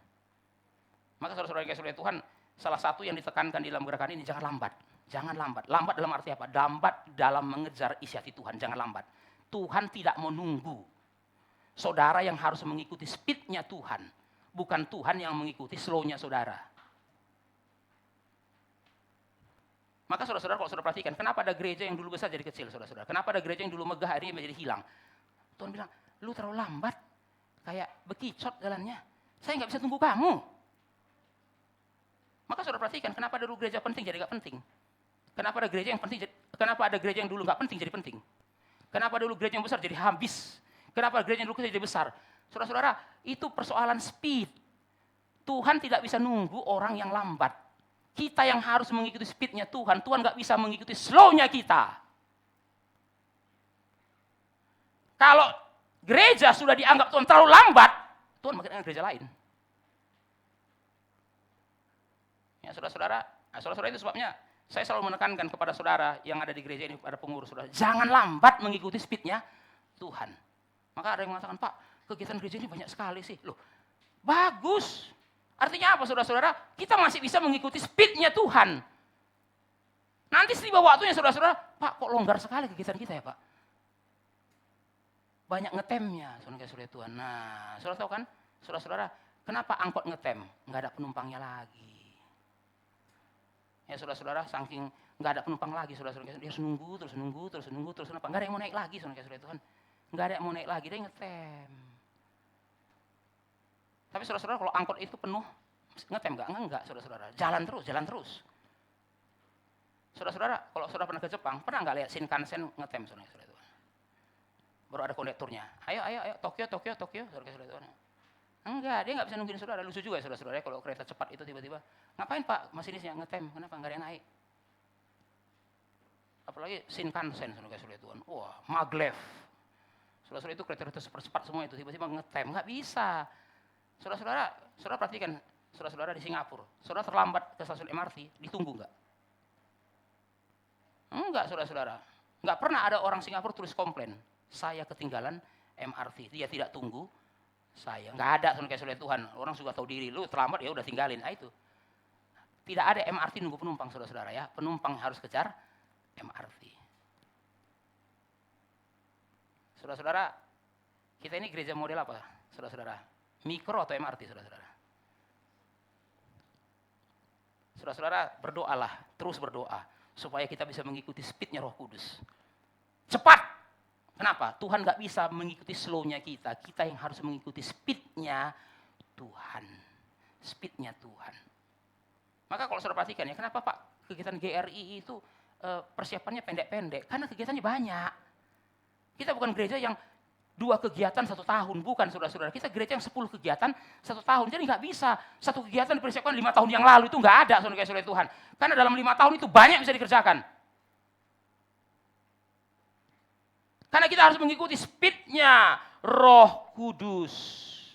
Maka saudara-saudara yang kasih oleh Tuhan, salah satu yang ditekankan di dalam gerakan ini, jangan lambat. Jangan lambat. Lambat dalam arti apa? Lambat dalam mengejar isi hati Tuhan, jangan lambat. Tuhan tidak mau nunggu. Saudara yang harus mengikuti speednya Tuhan, bukan Tuhan yang mengikuti slownya saudara. Maka saudara-saudara kalau saudara perhatikan, kenapa ada gereja yang dulu besar jadi kecil, saudara-saudara? Kenapa ada gereja yang dulu megah hari ini menjadi hilang? Tuhan bilang, lu terlalu lambat, kayak bekicot jalannya. Saya nggak bisa tunggu kamu. Maka saudara perhatikan, kenapa ada dulu gereja penting jadi nggak penting? Kenapa ada gereja yang penting? Kenapa ada gereja yang dulu nggak penting jadi penting? Kenapa dulu gereja yang besar jadi habis? Kenapa gereja yang dulu kecil jadi besar? Saudara-saudara, itu persoalan speed. Tuhan tidak bisa nunggu orang yang lambat. Kita yang harus mengikuti speednya Tuhan. Tuhan nggak bisa mengikuti slownya kita. Kalau gereja sudah dianggap Tuhan terlalu lambat, Tuhan bangkitkan gereja lain. Ya, saudara-saudara itu sebabnya saya selalu menekankan kepada saudara yang ada di gereja ini, pada pengurus saudara, jangan lambat mengikuti speednya Tuhan. Maka ada yang mengatakan, Pak, kegiatan gereja ini banyak sekali sih. Loh, bagus. Artinya apa, saudara-saudara? Kita masih bisa mengikuti speednya Tuhan. Nanti setiba waktunya, saudara-saudara, Pak, kok longgar sekali kegiatan kita ya, Pak? Banyak ngetemnya, saudara-saudara Tuhan. Nah, saudara tahu kan, saudara-saudara, kenapa angkot ngetem? Nggak ada penumpangnya lagi. Ya, saudara-saudara, saking nggak ada penumpang lagi, saudara-saudara, dia harus nunggu, terus nggak ada yang mau naik lagi, saudara-saudara Tuhan. Nggak ada yang mau naik lagi, dia ngetem. Tapi saudara-saudara kalau angkot itu penuh, ngetem enggak, saudara-saudara. Jalan terus. Saudara-saudara, kalau saudara pernah ke Jepang, pernah nggak lihat Shinkansen ngetem, saudara-saudara? Baru ada kondekturnya. Ayo, Tokyo, saudara-saudara. Enggak, dia nggak bisa nungguin saudara. Lucu juga saudara-saudara, kalau kereta cepat itu tiba-tiba, ngapain Pak masinisnya ngetem? Kenapa nggak ada yang naik? Apalagi Shinkansen, saudara-saudara. Wah, maglev. Saudara-saudara itu kereta-kereta super cepat semua itu, tiba-tiba ngetem. Nggak bisa. Saudara-saudara, saudara perhatikan, saudara-saudara di Singapura, saudara terlambat ke stasiun MRT, ditunggu nggak? Enggak, saudara-saudara. Nggak pernah ada orang Singapura tulis komplain, saya ketinggalan MRT, dia tidak tunggu saya. Nggak ada, saudara Tuhan. Orang suka tahu diri, lu terlambat ya udah tinggalin. Nah, itu. Tidak ada MRT nunggu penumpang, saudara-saudara ya. Penumpang harus kejar MRT. Saudara-saudara, kita ini gereja model apa, saudara-saudara? Mikro atau MRT, saudara-saudara? Saudara-saudara, berdoalah, terus berdoa, supaya kita bisa mengikuti speednya Roh Kudus. Cepat! Kenapa? Tuhan gak bisa mengikuti slownya kita. Kita yang harus mengikuti speednya Tuhan. Speednya Tuhan. Maka kalau saudara perhatikan ya, kenapa Pak kegiatan GRI itu persiapannya pendek-pendek? Karena kegiatannya banyak. Kita bukan gereja yang 2 kegiatan 1 tahun, bukan saudara-saudara. Kita gereja yang 10 kegiatan 1 tahun. Jadi nggak bisa 1 kegiatan dipersiapkan 5 tahun yang lalu, itu nggak ada, saudara-saudara Tuhan. Karena dalam 5 tahun itu banyak bisa dikerjakan. Karena kita harus mengikuti speednya Roh Kudus.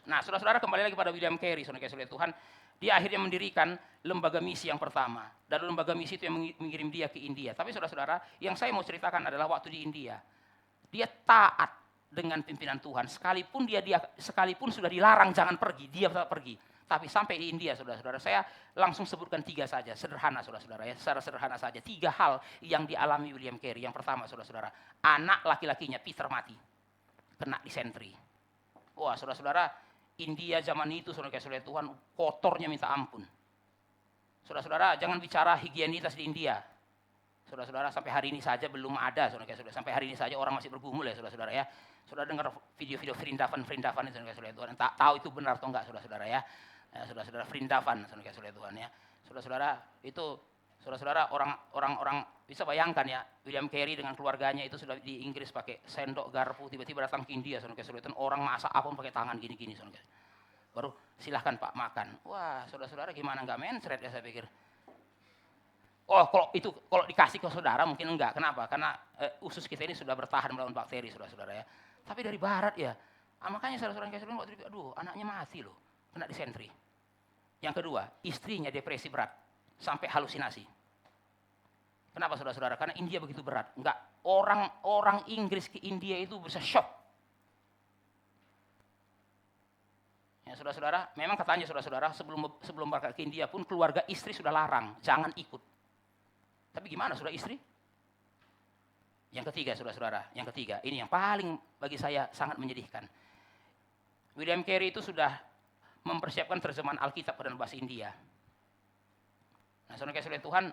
Nah, saudara-saudara, kembali lagi pada William Carey, saudara-saudara Tuhan. Dia akhirnya mendirikan lembaga misi yang pertama. Dan lembaga misi itu yang mengirim dia ke India. Tapi saudara-saudara, yang saya mau ceritakan adalah waktu di India. Dia taat dengan pimpinan Tuhan, sekalipun sekalipun sudah dilarang jangan pergi, dia tetap pergi. Tapi sampai di India, saudara-saudara, saya langsung sebutkan 3 saja, sederhana saudara-saudara ya, secara sederhana saja. 3 hal yang dialami William Carey. Yang pertama, saudara-saudara, anak laki-lakinya Peter mati, kena disentri. Wah, saudara-saudara, India zaman itu, saudara-saudara Tuhan, kotornya minta ampun. Saudara-saudara, jangan bicara higienitas di India. Saudara-saudara, sampai hari ini saja belum ada, saudara-saudara. Sampai hari ini saja orang masih bergumul ya, saudara-saudara ya. Saudara dengar video-video Vrindavan itu, saudara-saudara Tuhan. Tak tahu itu benar atau enggak, saudara-saudara ya. Saudara-saudara Vrindavan, saudara-saudara Tuhan ya. Saudara-saudara, itu saudara-saudara orang bisa bayangkan ya, William Carey dengan keluarganya itu sudah di Inggris pakai sendok garpu, tiba-tiba datang ke India, saudara-saudara Tuhan. Orang masak apa pakai tangan gini-gini, saudara. Baru silahkan Pak makan. Wah, saudara-saudara gimana enggak mencret ya saya pikir. Oh, kalau dikasih ke saudara mungkin enggak. Kenapa? Karena usus kita ini sudah bertahan melawan bakteri, saudara-saudara ya. Tapi dari barat ya. Makanya saudara-saudara kayak waktu itu, aduh, anaknya mati loh, kena disentri. Yang kedua, istrinya depresi berat sampai halusinasi. Kenapa saudara-saudara? Karena India begitu berat. Enggak, orang Inggris ke India itu bisa shock. Ya, saudara-saudara, memang katanya saudara-saudara sebelum berangkat ke India pun keluarga istri sudah larang, jangan ikut. Tapi gimana sudah istri? Yang ketiga, saudara-saudara, ini yang paling bagi saya sangat menyedihkan. William Carey itu sudah mempersiapkan terjemahan Alkitab pada bahasa India. Nah, saudara-saudara Tuhan,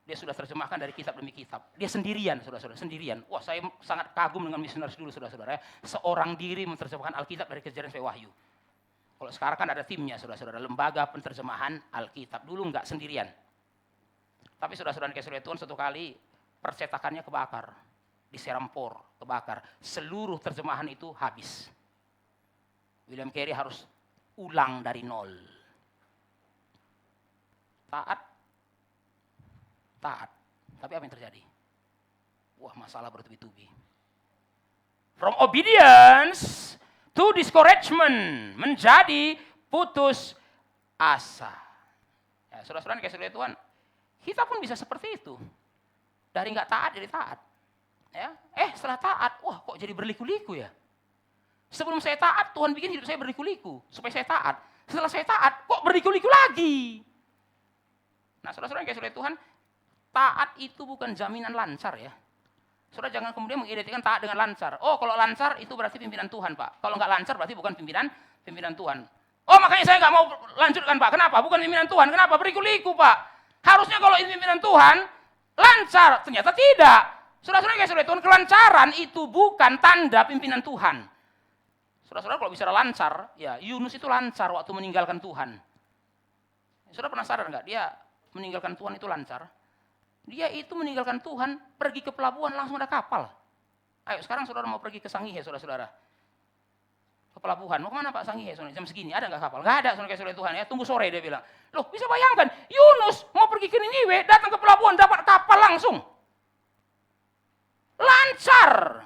dia sudah terjemahkan dari kitab demi kitab. Dia sendirian, saudara-saudara, sendirian. Wah, saya sangat kagum dengan misionaris dulu, saudara-saudara. Seorang diri menerjemahkan Alkitab dari Kejadian sampai Wahyu. Kalau sekarang kan ada timnya, saudara-saudara, lembaga penterjemahan Alkitab. Dulu enggak sendirian. Tapi saudara-saudara kasih Tuhan, satu kali percetakannya kebakar, di Serampore kebakar, seluruh terjemahan itu habis. William Carey harus ulang dari nol. Taat. Tapi apa yang terjadi? Wah, masalah bertubi-tubi. From obedience to discouragement, menjadi putus asa. Ya, saudara-saudara kasih Tuhan, kita pun bisa seperti itu. Dari nggak taat jadi taat. Ya, setelah taat, wah kok jadi berliku-liku ya. Sebelum saya taat, Tuhan bikin hidup saya berliku-liku supaya saya taat. Setelah saya taat, kok berliku-liku lagi. Nah, saudara-saudara yang kasih Tuhan, taat itu bukan jaminan lancar ya. Saudara jangan kemudian mengidentikan taat dengan lancar. Oh, kalau lancar itu berarti pimpinan Tuhan, Pak. Kalau nggak lancar berarti bukan pimpinan Tuhan. Oh, makanya saya nggak mau lanjutkan, Pak. Kenapa? Bukan pimpinan Tuhan. Kenapa? Berliku-liku, Pak. Harusnya kalau ini pimpinan Tuhan, lancar. Ternyata tidak. Saudara-saudara yang kasih Tuhan, kelancaran itu bukan tanda pimpinan Tuhan. Saudara-saudara kalau bicara lancar, ya Yunus itu lancar waktu meninggalkan Tuhan. Saudara pernah sadar nggak? Dia meninggalkan Tuhan itu lancar. Dia itu meninggalkan Tuhan, pergi ke pelabuhan langsung ada kapal. Ayo sekarang saudara mau pergi ke Sangihe, saudara-saudara. Ke pelabuhan, mau kemana Pak Sangihe? Jam segini, ada nggak kapal? Nggak ada, saudara Tuhan ya. Tunggu sore dia bilang. Loh bisa bayangkan, Yunus mau pergi ke Niniwe, datang ke pelabuhan, dapat kapal langsung. Lancar.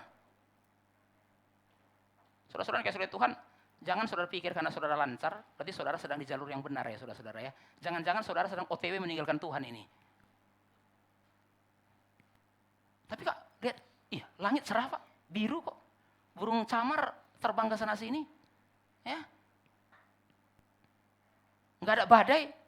Saudara-saudara kasih Tuhan, jangan saudara pikir karena saudara lancar, berarti saudara sedang di jalur yang benar ya saudara-saudara ya. Jangan-jangan saudara sedang OTW meninggalkan Tuhan ini. Tapi Kak, lihat, langit cerah Pak, biru kok. Burung camar terbang ke sana sini. Ya. Enggak ada badai.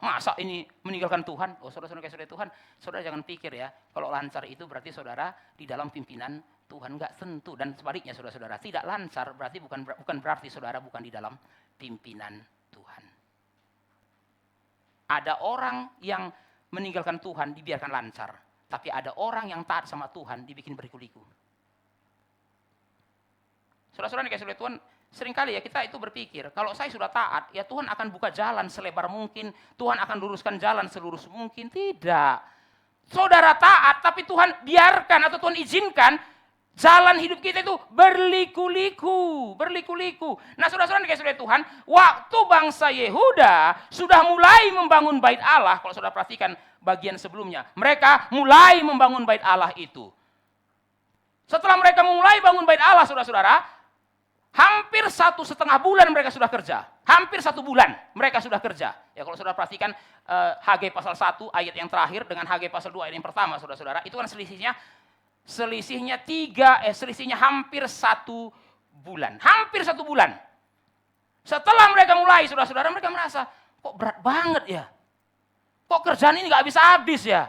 Masa ini meninggalkan Tuhan? Oh, saudara-saudara kasih Tuhan, saudara jangan pikir ya, kalau lancar itu berarti saudara di dalam pimpinan Tuhan, enggak tentu. Dan sebaliknya saudara-saudara, tidak lancar berarti bukan berarti saudara bukan di dalam pimpinan Tuhan. Ada orang yang meninggalkan Tuhan dibiarkan lancar, tapi ada orang yang taat sama Tuhan dibikin berliku-liku. Saudara-saudara yang kasih Tuhan, seringkali ya kita itu berpikir, kalau saya sudah taat, ya Tuhan akan buka jalan selebar mungkin, Tuhan akan luruskan jalan selurus mungkin. Tidak. Saudara taat, tapi Tuhan biarkan atau Tuhan izinkan jalan hidup kita itu berliku-liku. Nah, saudara-saudara yang dikasihi Tuhan, waktu bangsa Yehuda sudah mulai membangun bait Allah, kalau saudara perhatikan bagian sebelumnya, mereka mulai membangun bait Allah itu. Setelah mereka mulai bangun bait Allah, saudara-saudara, hampir 1,5 bulan mereka sudah kerja. Hampir 1 bulan mereka sudah kerja. Ya kalau saudara perhatikan Hagai pasal 1 ayat yang terakhir dengan Hagai pasal 2 ayat yang pertama, saudara-saudara, itu kan selisihnya hampir 1 bulan. Hampir 1 bulan. Setelah mereka mulai, saudara-saudara, mereka merasa, kok berat banget ya? Kok kerjaan ini gak habis-habis ya?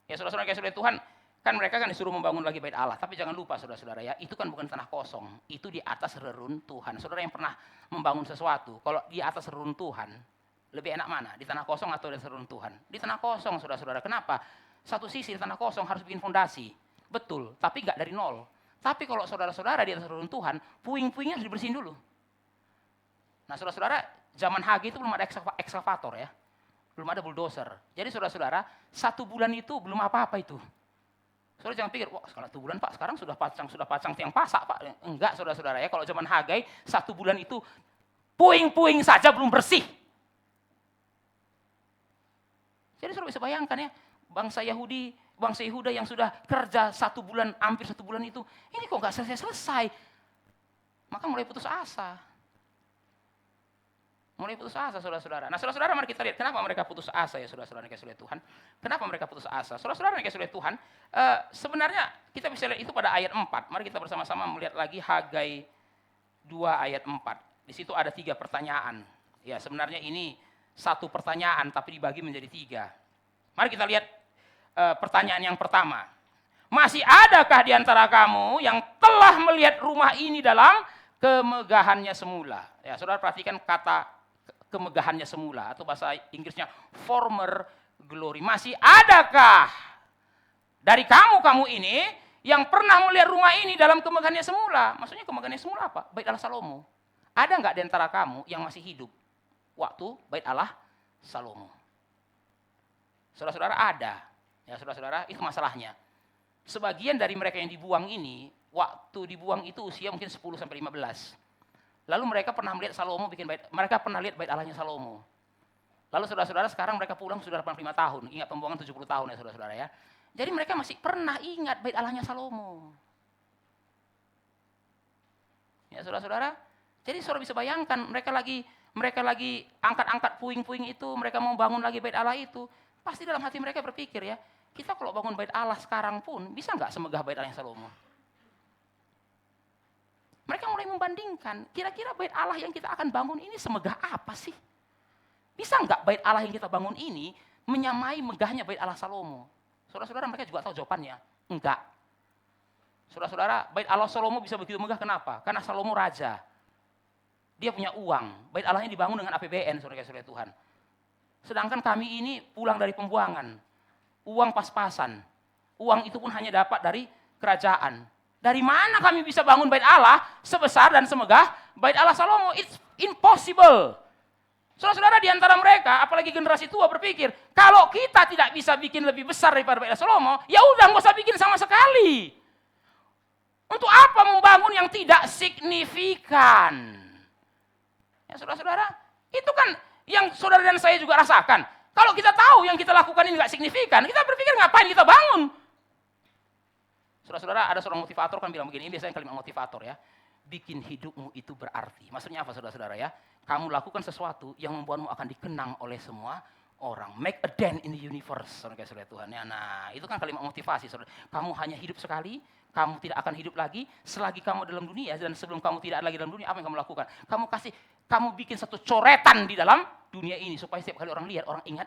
Ya saudara-saudara kasih Tuhan, kan mereka kan disuruh membangun lagi bait Allah. Tapi jangan lupa saudara-saudara ya, itu kan bukan tanah kosong. Itu di atas reruntuhan. Saudara yang pernah membangun sesuatu, kalau di atas reruntuhan, Lebih enak mana? Di tanah kosong atau di atas reruntuhan? Di tanah kosong, saudara-saudara. Kenapa? Satu sisi di tanah kosong harus bikin fondasi. Betul, tapi nggak dari nol. Tapi kalau saudara-saudara di atas reruntuhan, puing-puingnya harus dibersihin dulu. Nah, saudara-saudara, zaman HG itu belum ada ekskavator ya. Belum ada bulldozer. Jadi saudara-saudara, 1 bulan itu belum apa-apa itu. Saudara jangan pikir, wah sekarang 1 bulan Pak, sekarang sudah pacang tiang pasak Pak. Enggak saudara-saudara ya, kalau zaman Hagai 1 bulan itu puing-puing saja belum bersih. Jadi saudara bisa bayangkan ya, bangsa Yehuda yang sudah kerja 1 bulan, hampir 1 bulan itu, ini kok nggak selesai-selesai. Maka mulai putus asa. Mulai putus asa saudara-saudara. Nah saudara-saudara mari kita lihat kenapa mereka putus asa ya saudara-saudara yang kasih Tuhan. Kenapa mereka putus asa? Saudara-saudara yang kasih Tuhan, sebenarnya kita bisa lihat itu pada ayat 4. Mari kita bersama-sama melihat lagi Hagai 2 ayat 4. Di situ ada 3 pertanyaan. Ya sebenarnya ini 1 pertanyaan tapi dibagi menjadi 3. Mari kita lihat pertanyaan yang pertama. Masih adakah di antara kamu yang telah melihat rumah ini dalam kemegahannya semula? Ya saudara perhatikan kata kemegahannya semula atau bahasa Inggrisnya former glory. Masih adakah dari kamu ini yang pernah melihat rumah ini dalam kemegahannya semula? Maksudnya kemegahannya semula apa? Bait Allah Salomo. Ada nggak di antara kamu yang masih hidup waktu bait Allah Salomo? Saudara-saudara ada. Ya saudara-saudara itu masalahnya. Sebagian dari mereka yang dibuang ini waktu dibuang itu usia mungkin 10 sampai 15. Lalu mereka pernah melihat Salomo mereka pernah lihat bait Allahnya Salomo. Lalu saudara-saudara sekarang mereka pulang sudah 85 tahun. Ingat pembuangan 70 tahun ya saudara-saudara ya. Jadi mereka masih pernah ingat bait Allahnya Salomo. Ya saudara-saudara. Jadi saudara bisa bayangkan mereka lagi angkat-angkat puing-puing itu, mereka mau bangun lagi bait Allah itu. Pasti dalam hati mereka berpikir ya, kita kalau bangun bait Allah sekarang pun bisa nggak semegah bait Allahnya Salomo? Mereka mulai membandingkan, kira-kira bait Allah yang kita akan bangun ini semegah apa sih? Bisa nggak bait Allah yang kita bangun ini menyamai megahnya bait Allah Salomo? Saudara-saudara mereka juga tahu jawabannya. Enggak. Saudara-saudara, bait Allah Salomo bisa begitu megah kenapa? Karena Salomo raja. Dia punya uang. Bait Allahnya dibangun dengan APBN, saudara-saudara Tuhan. Sedangkan kami ini pulang dari pembuangan. Uang pas-pasan. Uang itu pun hanya dapat dari kerajaan. Dari mana kami bisa bangun bait Allah sebesar dan semegah bait Allah Salomo? It's impossible. Saudara-saudara di antara mereka, apalagi generasi tua berpikir, kalau kita tidak bisa bikin lebih besar daripada bait Allah Salomo, ya udah nggak usah bikin sama sekali. Untuk apa membangun yang tidak signifikan? Ya saudara-saudara, itu kan yang saudara dan saya juga rasakan. Kalau kita tahu yang kita lakukan ini nggak signifikan, kita berpikir ngapain kita bangun? Saudara-saudara, ada seorang motivator kan bilang begini, ini biasanya kalimat motivator ya. Bikin hidupmu itu berarti. Maksudnya apa saudara-saudara ya? Kamu lakukan sesuatu yang membuatmu akan dikenang oleh semua orang. Make a dent in the universe, saudara-saudara Tuhan. Ya, nah, itu kan kalimat motivasi. Saudara. Kamu hanya hidup sekali, kamu tidak akan hidup lagi selagi kamu dalam dunia. Dan sebelum kamu tidak lagi dalam dunia, apa yang kamu lakukan? Kamu bikin satu coretan di dalam dunia ini. Supaya setiap kali orang lihat, orang ingat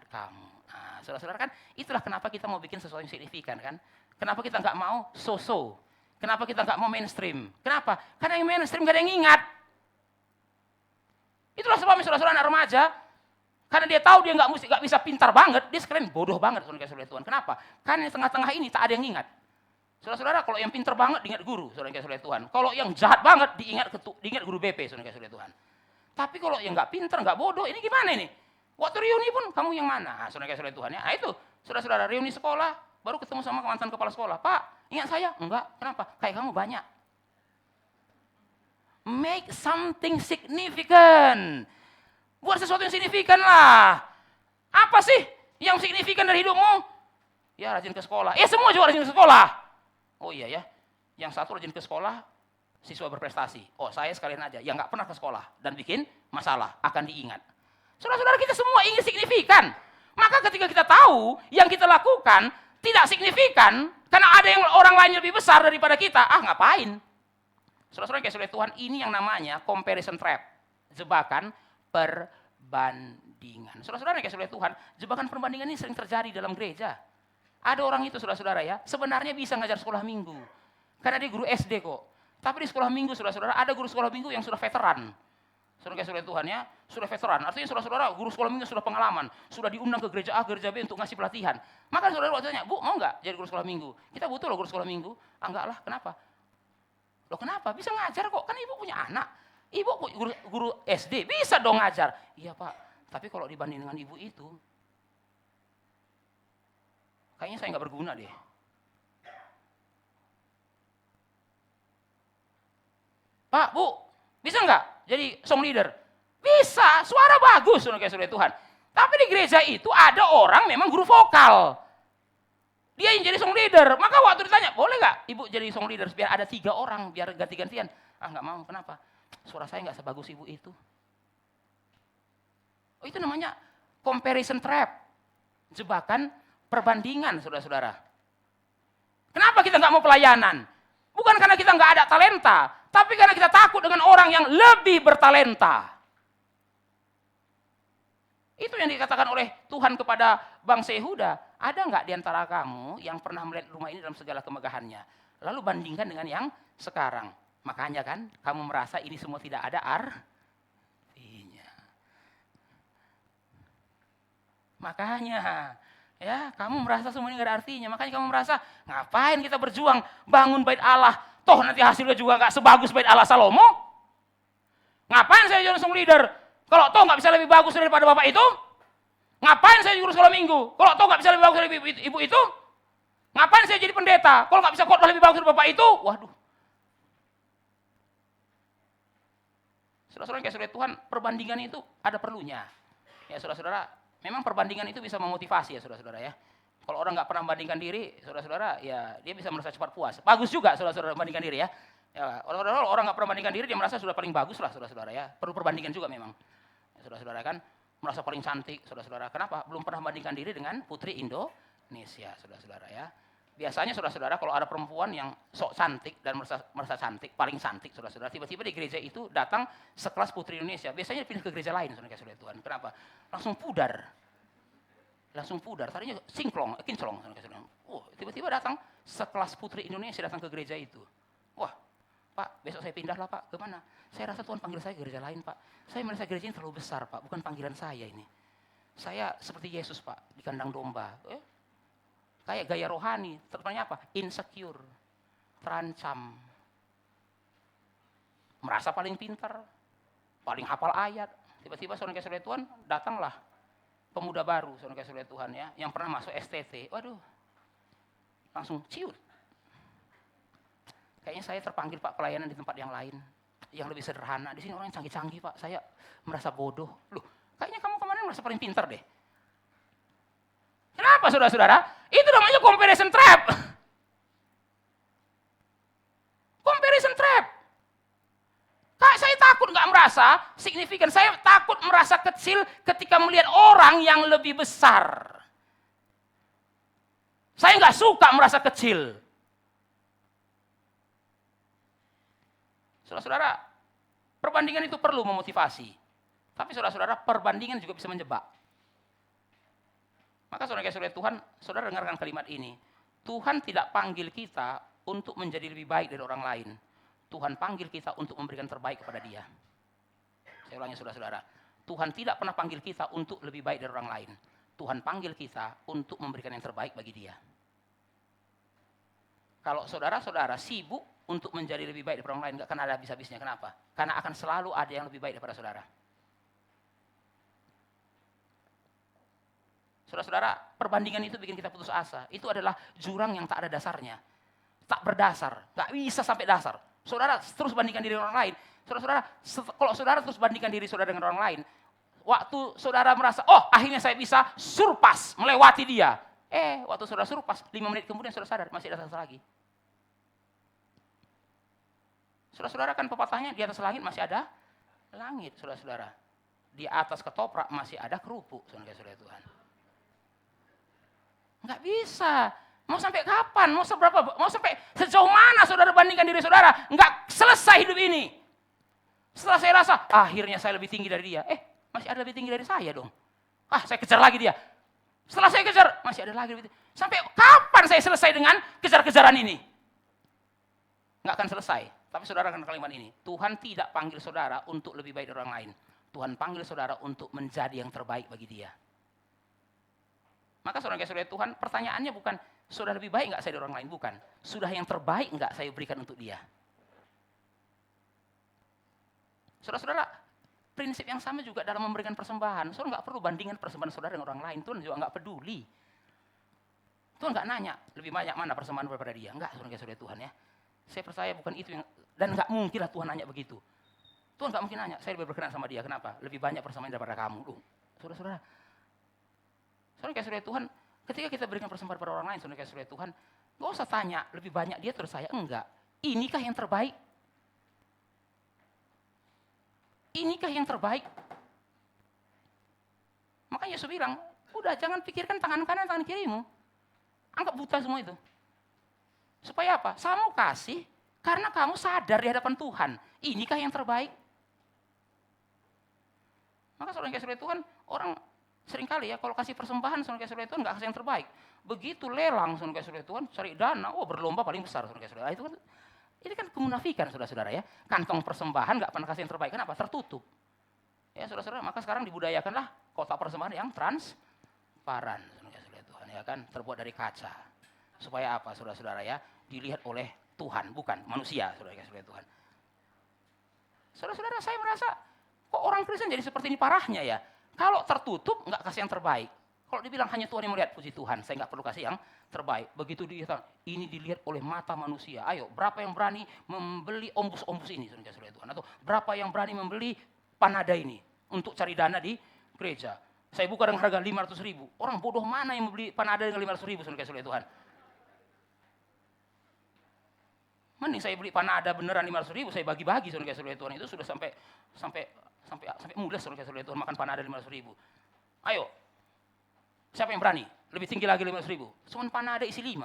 kamu. Nah, saudara-saudara kan, itulah kenapa kita mau bikin sesuatu yang signifikan kan. Kenapa kita nggak mau so-so? Kenapa kita nggak mau mainstream? Kenapa? Karena yang mainstream gak ada yang ingat. Itulah sebabnya saudara-saudara anak remaja, karena dia tahu dia nggak bisa pintar banget, dia sekalian bodoh banget saudara-saudara Tuhan. Kenapa? Karena di tengah-tengah ini tak ada yang ingat. Saudara-saudara, kalau yang pintar banget diingat guru, saudara-saudara Tuhan. Kalau yang jahat banget diingat guru BP, saudara-saudara Tuhan. Tapi kalau yang nggak pintar, nggak bodoh, ini gimana ini? Waktu reuni pun kamu yang mana? Saudara-saudara Tuhan ya. Nah itu, saudara-saudara reuni sekolah. Baru ketemu sama mantan kepala sekolah. Pak, ingat saya? Enggak. Kenapa? Kayak kamu banyak. Make something significant. Buat sesuatu yang signifikan lah. Apa sih yang signifikan dari hidupmu? Ya rajin ke sekolah. Ya semua juga rajin ke sekolah. Oh iya ya. Yang satu rajin ke sekolah, siswa berprestasi. Oh saya sekalian aja. Yang nggak pernah ke sekolah dan bikin masalah. Akan diingat. Saudara-saudara kita semua ingin signifikan. Maka ketika kita tahu yang kita lakukan tidak signifikan, karena ada yang orang lain lebih besar daripada kita, ngapain? Saudara-saudara yang kasih Tuhan, ini yang namanya comparison trap, jebakan perbandingan. Saudara-saudara yang kasih Tuhan, jebakan perbandingan ini sering terjadi dalam gereja. Ada orang itu saudara-saudara ya, sebenarnya bisa ngajar sekolah minggu, karena dia guru SD kok. Tapi di sekolah minggu saudara-saudara, ada guru sekolah minggu yang sudah veteran. Saudara Tuhan ya, sudah veteran. Artinya saudara-saudara guru sekolah minggu sudah pengalaman, sudah diundang ke gereja A, gereja B untuk ngasih pelatihan. Maka saudara waktu tanya, Bu mau nggak jadi guru sekolah minggu? Kita butuh loh guru sekolah minggu. Ah enggak lah, kenapa? Loh kenapa? Bisa ngajar kok, kan ibu punya anak. Ibu guru SD, bisa dong ngajar. Iya Pak, tapi kalau dibanding dengan ibu itu, kayaknya saya nggak berguna deh. Pak, Bu, bisa nggak jadi song leader? Bisa, suara bagus, saudara Tuhan. Tapi di gereja itu ada orang memang guru vokal. Dia yang jadi song leader. Maka waktu ditanya, boleh nggak ibu jadi song leader? Biar ada 3 orang, biar ganti-gantian. Ah nggak mau, kenapa? Suara saya nggak sebagus ibu itu. Oh itu namanya comparison trap. Jebakan perbandingan, saudara-saudara. Kenapa kita nggak mau pelayanan? Bukan karena kita nggak ada talenta, tapi karena kita takut dengan orang yang lebih bertalenta. Itu yang dikatakan oleh Tuhan kepada bangsa Yehuda. Ada nggak di antara kamu yang pernah melihat rumah ini dalam segala kemegahannya? Lalu bandingkan dengan yang sekarang. Makanya kan kamu merasa ini semua tidak ada artinya. Makanya ya, kamu merasa semua ini nggak ada artinya. Makanya kamu merasa, ngapain kita berjuang bangun bait Allah? Toh nanti hasilnya juga nggak sebagus bait Allah Salomo. Ngapain saya jadi song leader? Kalau toh nggak bisa lebih bagus daripada bapak itu? Ngapain saya guru sekolah minggu? Kalau toh nggak bisa lebih bagus dari ibu itu? Ngapain saya jadi pendeta? Kalau nggak bisa khotbah lebih bagus dari bapak itu? Waduh. Saudara-saudara, kayak saudara Tuhan, perbandingan itu ada perlunya. Ya saudara-saudara, memang perbandingan itu bisa memotivasi ya saudara-saudara ya. Kalau orang nggak pernah membandingkan diri, saudara-saudara, ya dia bisa merasa cepat puas. Bagus juga saudara-saudara membandingkan diri ya. Ya orang nggak pernah membandingkan diri, dia merasa sudah paling bagus lah saudara-saudara ya. Perlu perbandingan juga memang. Ya, saudara-saudara kan merasa paling cantik, saudara-saudara. Kenapa? Belum pernah membandingkan diri dengan putri Indonesia, saudara-saudara ya. Biasanya saudara-saudara kalau ada perempuan yang sok cantik dan merasa cantik, paling cantik saudara-saudara, tiba-tiba di gereja itu datang sekelas putri Indonesia. Biasanya pindah ke gereja lain saudara Tuhan. Kenapa? Langsung pudar. Tadinya kinclong. Tiba-tiba datang sekelas putri Indonesia datang ke gereja itu. Wah, Pak, besok saya pindah lah Pak. Kemana? Saya rasa Tuhan panggil saya ke gereja lain Pak. Saya merasa gereja ini terlalu besar Pak, bukan panggilan saya ini. Saya seperti Yesus Pak, di kandang domba. Kayak gaya rohani, ternyata apa? Insecure, terancam. Merasa paling pintar, paling hafal ayat. Tiba-tiba saudara Tuhan, datanglah pemuda baru, saudara Tuhan ya, yang pernah masuk STT. Waduh, langsung ciut. Kayaknya saya terpanggil Pak pelayanan di tempat yang lain, yang lebih sederhana. Di sini orang yang canggih-canggih Pak, saya merasa bodoh. Loh, kayaknya kamu kemarin merasa paling pintar deh. Kenapa saudara-saudara? Itu namanya comparison trap. Comparison trap. Saya takut nggak merasa signifikan. Saya takut merasa kecil ketika melihat orang yang lebih besar. Saya nggak suka merasa kecil. Saudara-saudara, perbandingan itu perlu memotivasi. Tapi saudara-saudara, perbandingan juga bisa menjebak. Maka saudara-saudara Tuhan, saudara dengarkan kalimat ini. Tuhan tidak panggil kita untuk menjadi lebih baik dari orang lain. Tuhan panggil kita untuk memberikan terbaik kepada Dia. Saya ulangi saudara-saudara. Tuhan tidak pernah panggil kita untuk lebih baik dari orang lain. Tuhan panggil kita untuk memberikan yang terbaik bagi Dia. Kalau saudara-saudara sibuk untuk menjadi lebih baik dari orang lain, nggak akan ada habis-habisnya. Kenapa? Karena akan selalu ada yang lebih baik daripada saudara. Saudara-saudara, perbandingan itu bikin kita putus asa. Itu adalah jurang yang tak ada dasarnya. Tak berdasar. Nggak bisa sampai dasar. Saudara terus bandingkan diri orang lain. Saudara-saudara, kalau saudara terus bandingkan diri saudara dengan orang lain, waktu saudara merasa, oh akhirnya saya bisa surpass, melewati dia. Waktu saudara surpass, 5 menit kemudian saudara sadar, masih ada atas lagi. Saudara-saudara kan pepatahnya, di atas langit masih ada langit, saudara-saudara. Di atas ketoprak masih ada kerupuk, saudara-saudara Tuhan. Nggak bisa. Mau sampai kapan? Mau sampai sejauh mana saudara bandingkan diri saudara? Nggak selesai hidup ini. Setelah saya rasa, akhirnya saya lebih tinggi dari dia. Masih ada lebih tinggi dari saya dong. Saya kejar lagi dia. Setelah saya kejar, masih ada lagi lebih tinggi. Sampai kapan saya selesai dengan kejar-kejaran ini? nggak akan selesai. Tapi saudara akan kalimat ini, Tuhan tidak panggil saudara untuk lebih baik dari orang lain. Tuhan panggil saudara untuk menjadi yang terbaik bagi dia. Maka saudara-saudara Tuhan, pertanyaannya bukan, sudah lebih baik nggak saya dari orang lain? Bukan. Sudah yang terbaik nggak saya berikan untuk dia? Saudara-saudara, prinsip yang sama juga dalam memberikan persembahan. Saudara nggak perlu bandingkan persembahan saudara dengan orang lain. Tuhan juga nggak peduli. Tuhan nggak nanya lebih banyak mana persembahan daripada dia. Enggak, saudara-saudara Tuhan ya. Saya percaya bukan itu yang, dan nggak mungkin lah Tuhan nanya begitu. Tuhan nggak mungkin nanya, saya lebih berkenan sama dia. Kenapa? Lebih banyak persembahan daripada kamu. Saudara-saudara. Saudara-saudara Tuhan, ketika kita berikan persembahan pada orang lain, saudara-saudara Tuhan, nggak usah tanya lebih banyak dia terus saya. Enggak. Inikah yang terbaik? Inikah yang terbaik? Makanya Yesus bilang, udah jangan pikirkan tangan kanan, tangan kirimu. Anggap buta semua itu. Supaya apa? Saya mau kasih karena kamu sadar di hadapan Tuhan. Inikah yang terbaik? Maka saudara-saudara Tuhan, orang seringkali ya kalau kasih persembahan saudara-saudara Tuhan nggak kasih yang terbaik. Begitu lelang saudara-saudara Tuhan cari dana, berlomba paling besar saudara-saudara. Itu kan ini kan kemunafikan saudara-saudara ya. Kantong persembahan nggak pernah kasih yang terbaik. Kenapa? Tertutup. Ya saudara-saudara, maka sekarang dibudayakanlah kotak persembahan yang transparan saudara-saudara Tuhan ya kan, terbuat dari kaca. Supaya apa saudara-saudara ya? Dilihat oleh Tuhan, bukan manusia saudara-saudara Tuhan. Saudara-saudara, saya merasa kok orang Kristen jadi seperti ini parahnya ya. Kalau tertutup nggak kasih yang terbaik. Kalau dibilang hanya Tuhan yang melihat, puji Tuhan, saya nggak perlu kasih yang terbaik. Begitu dilihat, ini dilihat oleh mata manusia. Ayo, berapa yang berani membeli ombus-ombus ini saudara-saudara Tuhan? Atau berapa yang berani membeli panada ini untuk cari dana di gereja? Saya buka dengan harga 500.000. Orang bodoh mana yang membeli panada dengan 500.000 saudara-saudara Tuhan? Mending saya beli panada beneran 500.000, saya bagi-bagi saudara-saudara Tuhan. Itu sudah sampai mudah saudara-saudara Tuhan makan panada 500.000. Ayo, siapa yang berani? Lebih tinggi lagi 500.000. Cuman panada isi 5.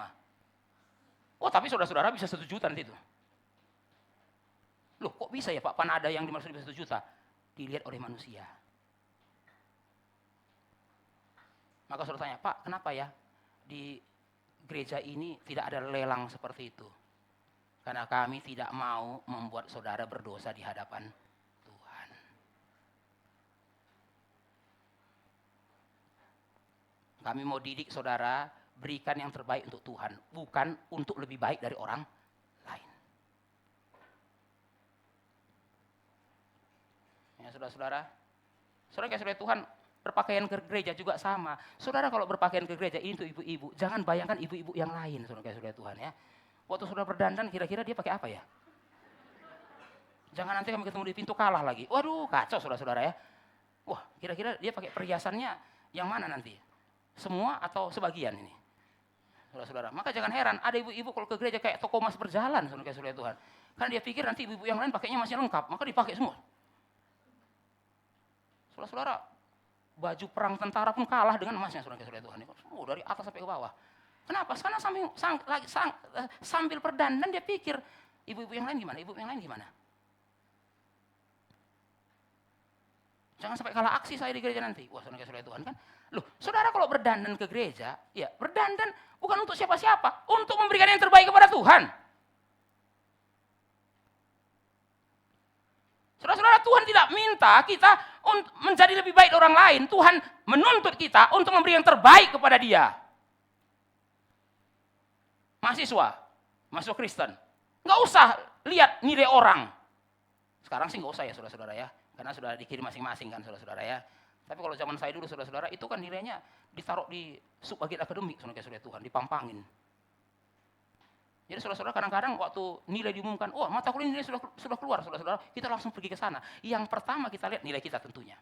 Oh tapi saudara-saudara bisa 1 juta nanti itu. Loh kok bisa ya Pak panada yang 500.000 bisa 1 juta? Dilihat oleh manusia. Maka saudara tanya, Pak kenapa ya di gereja ini tidak ada lelang seperti itu? Karena kami tidak mau membuat saudara berdosa di hadapan Tuhan. Kami mau didik saudara, berikan yang terbaik untuk Tuhan, bukan untuk lebih baik dari orang lain. Ya saudara-saudara, saudara-saudara Tuhan, berpakaian ke gereja juga sama. Saudara kalau berpakaian ke gereja ini untuk ibu-ibu, jangan bayangkan ibu-ibu yang lain, saudara-saudara Tuhan ya. Waktu saudara berdandan, kira-kira dia pakai apa ya? Jangan nanti kami ketemu di pintu kalah lagi. Waduh, kacau saudara-saudara ya. Wah, kira-kira dia pakai perhiasannya yang mana nanti? Semua atau sebagian ini? Saudara-saudara, maka jangan heran, ada ibu-ibu kalau ke gereja kayak toko emas berjalan, saudara-saudara Tuhan. Karena dia pikir nanti ibu-ibu yang lain pakainya masih lengkap, maka dipakai semua. Saudara-saudara, baju perang tentara pun kalah dengan emasnya, saudara-saudara Tuhan. Semua dari atas sampai ke bawah. Kenapa? Karena sambil berdandan dia pikir, ibu-ibu yang lain gimana? Ibu yang lain gimana? Jangan sampai kalah aksi saya di gereja nanti. Wah, saudara-saudara Tuhan kan. Loh, saudara kalau berdandan ke gereja, ya berdandan bukan untuk siapa-siapa, untuk memberikan yang terbaik kepada Tuhan. Saudara-saudara, Tuhan tidak minta kita untuk menjadi lebih baik orang lain. Tuhan menuntut kita untuk memberi yang terbaik kepada Dia. Mahasiswa Kristen, nggak usah lihat nilai orang. Sekarang sih nggak usah ya saudara-saudara ya, karena sudah dikirim masing-masing kan saudara-saudara ya. Tapi kalau zaman saya dulu saudara-saudara, itu kan nilainya ditaruh di subbagian akademik saudara-saudara Tuhan, dipampangin. Jadi saudara-saudara kadang-kadang waktu nilai diumumkan, mata kuliah nilai sudah keluar saudara-saudara, kita langsung pergi ke sana. Yang pertama kita lihat nilai kita tentunya.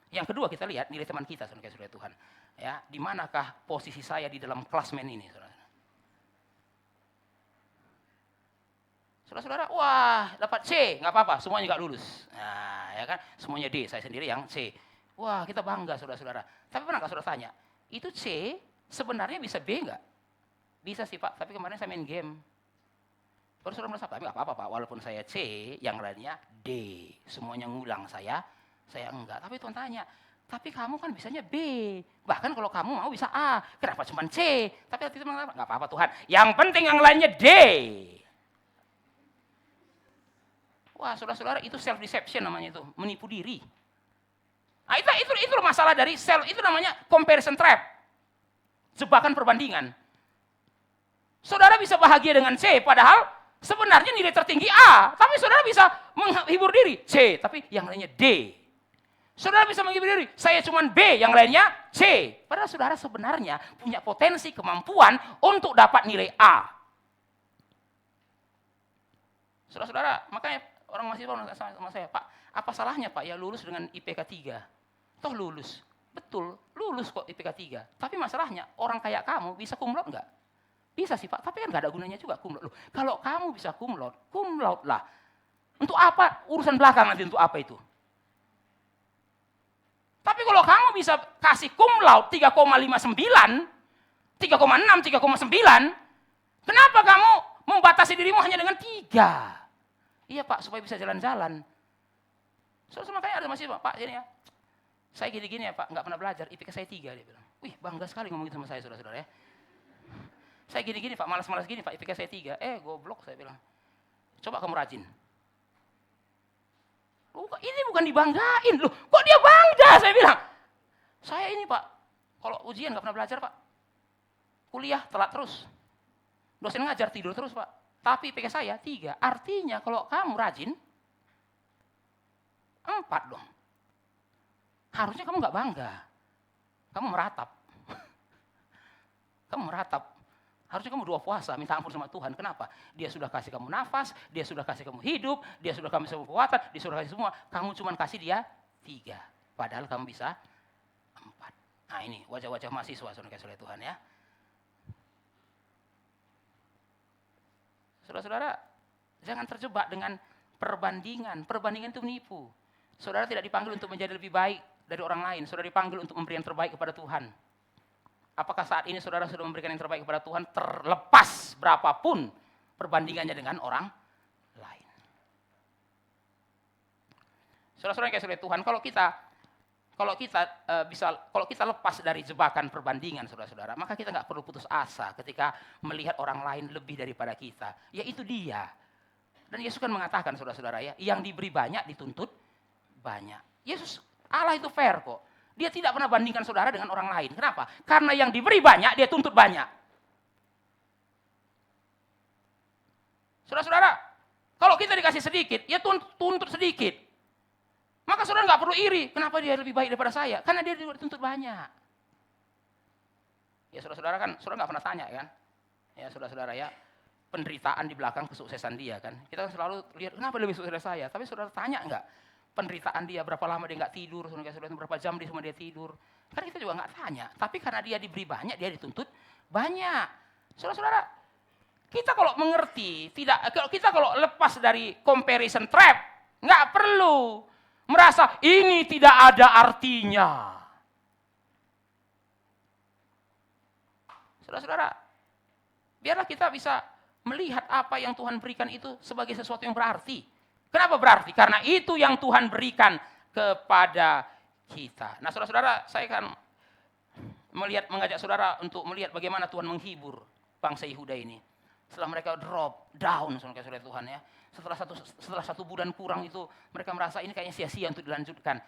Yang kedua kita lihat nilai teman kita saudara-saudara Tuhan. Ya, di manakah posisi saya di dalam klasmen ini saudara? Saudara-saudara, wah dapat C, nggak apa-apa, semuanya nggak lulus. Nah, ya kan, semuanya D, saya sendiri yang C. Wah, kita bangga saudara-saudara. Tapi pernah nggak saudara tanya, itu C sebenarnya bisa B nggak? Bisa sih Pak, tapi kemarin saya main game. Baru saudara merasa, tapi nggak apa-apa Pak, walaupun saya C, yang lainnya D. Semuanya ngulang saya enggak. Tapi Tuhan tanya, tapi kamu kan bisanya B. Bahkan kalau kamu mau bisa A, kenapa cuma C? Tapi hati itu mengatakan, nggak apa-apa Tuhan, yang penting yang lainnya D. Wah, saudara-saudara, itu self deception namanya itu, menipu diri. Nah, itu masalah dari self, itu namanya comparison trap. Jebakan perbandingan. Saudara bisa bahagia dengan C, padahal sebenarnya nilai tertinggi A, tapi saudara bisa menghibur diri C, tapi yang lainnya D. Saudara bisa menghibur diri, saya cuma B, yang lainnya C. Padahal saudara sebenarnya punya potensi kemampuan untuk dapat nilai A. Saudara-saudara, makanya orang mahasiswa sama saya, Pak, apa salahnya Pak ya lulus dengan IPK 3? Toh lulus. Betul, lulus kok IPK 3. Tapi masalahnya, orang kayak kamu bisa cum laude enggak? Bisa sih Pak, tapi kan enggak ada gunanya juga cum laude. Loh, kalau kamu bisa cum laude lah. Untuk apa? Urusan belakang nanti untuk apa itu? Tapi kalau kamu bisa kasih cum laude 3,59, 3,6, 3,9, kenapa kamu membatasi dirimu hanya dengan 3? Iya Pak, supaya bisa jalan-jalan. Soalnya makanya ada mahasiswa, Pak, ini ya. Saya gini-gini ya Pak, nggak pernah belajar, IPK saya 3, dia bilang. Wih, bangga sekali ngomong gitu sama saya, saudara-saudara ya. Saya gini-gini Pak, malas-malas gini Pak, IPK saya 3. Goblok, saya bilang. Coba kamu rajin. Loh, ini bukan dibanggain. Loh, kok dia bangga, saya bilang. Saya ini Pak, kalau ujian nggak pernah belajar Pak. Kuliah telat terus. Dosen ngajar tidur terus Pak. Tapi IPK saya 3. Artinya kalau kamu rajin, 4 dong. Harusnya kamu nggak bangga. Kamu meratap. Kamu meratap. Harusnya kamu 2 puasa, minta ampun sama Tuhan. Kenapa? Dia sudah kasih kamu nafas, dia sudah kasih kamu hidup, dia sudah kasih kamu kekuatan, dia sudah kasih semua. Kamu cuma kasih dia 3. Padahal kamu bisa 4. Nah ini wajah-wajah mahasiswa, saudara Tuhan ya. Saudara-saudara, jangan terjebak dengan perbandingan. Perbandingan itu menipu. Saudara tidak dipanggil untuk menjadi lebih baik dari orang lain. Saudara dipanggil untuk memberi yang terbaik kepada Tuhan. Apakah saat ini saudara sudah memberikan yang terbaik kepada Tuhan terlepas berapapun perbandingannya dengan orang lain? Saudara-saudara yang kasih Tuhan, kalau kita lepas dari jebakan perbandingan, saudara-saudara, maka kita nggak perlu putus asa ketika melihat orang lain lebih daripada kita. Ya itu dia. Dan Yesus kan mengatakan, saudara-saudara ya, yang diberi banyak dituntut banyak. Yesus, Allah itu fair kok. Dia tidak pernah bandingkan saudara dengan orang lain. Kenapa? Karena yang diberi banyak, dia tuntut banyak. Saudara-saudara, kalau kita dikasih sedikit, ya tuntut sedikit. Maka saudara nggak perlu iri. Kenapa dia lebih baik daripada saya? Karena dia dituntut banyak. Ya saudara-saudara kan, saudara nggak pernah tanya kan? Ya saudara-saudara ya, penderitaan di belakang kesuksesan dia kan. Kita kan selalu lihat, kenapa lebih sukses dari saya? Tapi saudara tanya nggak? Penderitaan dia, berapa lama dia nggak tidur, berapa jam dia semua dia tidur. Kan kita juga nggak tanya. Tapi karena dia diberi banyak, dia dituntut banyak. Saudara-saudara, kita kalau mengerti, kalau lepas dari comparison trap, nggak perlu merasa ini tidak ada artinya. Saudara-saudara, biarlah kita bisa melihat apa yang Tuhan berikan itu sebagai sesuatu yang berarti. Kenapa berarti? Karena itu yang Tuhan berikan kepada kita. Nah saudara-saudara, saya akan mengajak saudara untuk melihat bagaimana Tuhan menghibur bangsa Yehuda ini. Setelah mereka drop down, saudara Tuhan ya. Setelah satu bulan kurang itu, mereka merasa ini kayaknya sia-sia untuk dilanjutkan.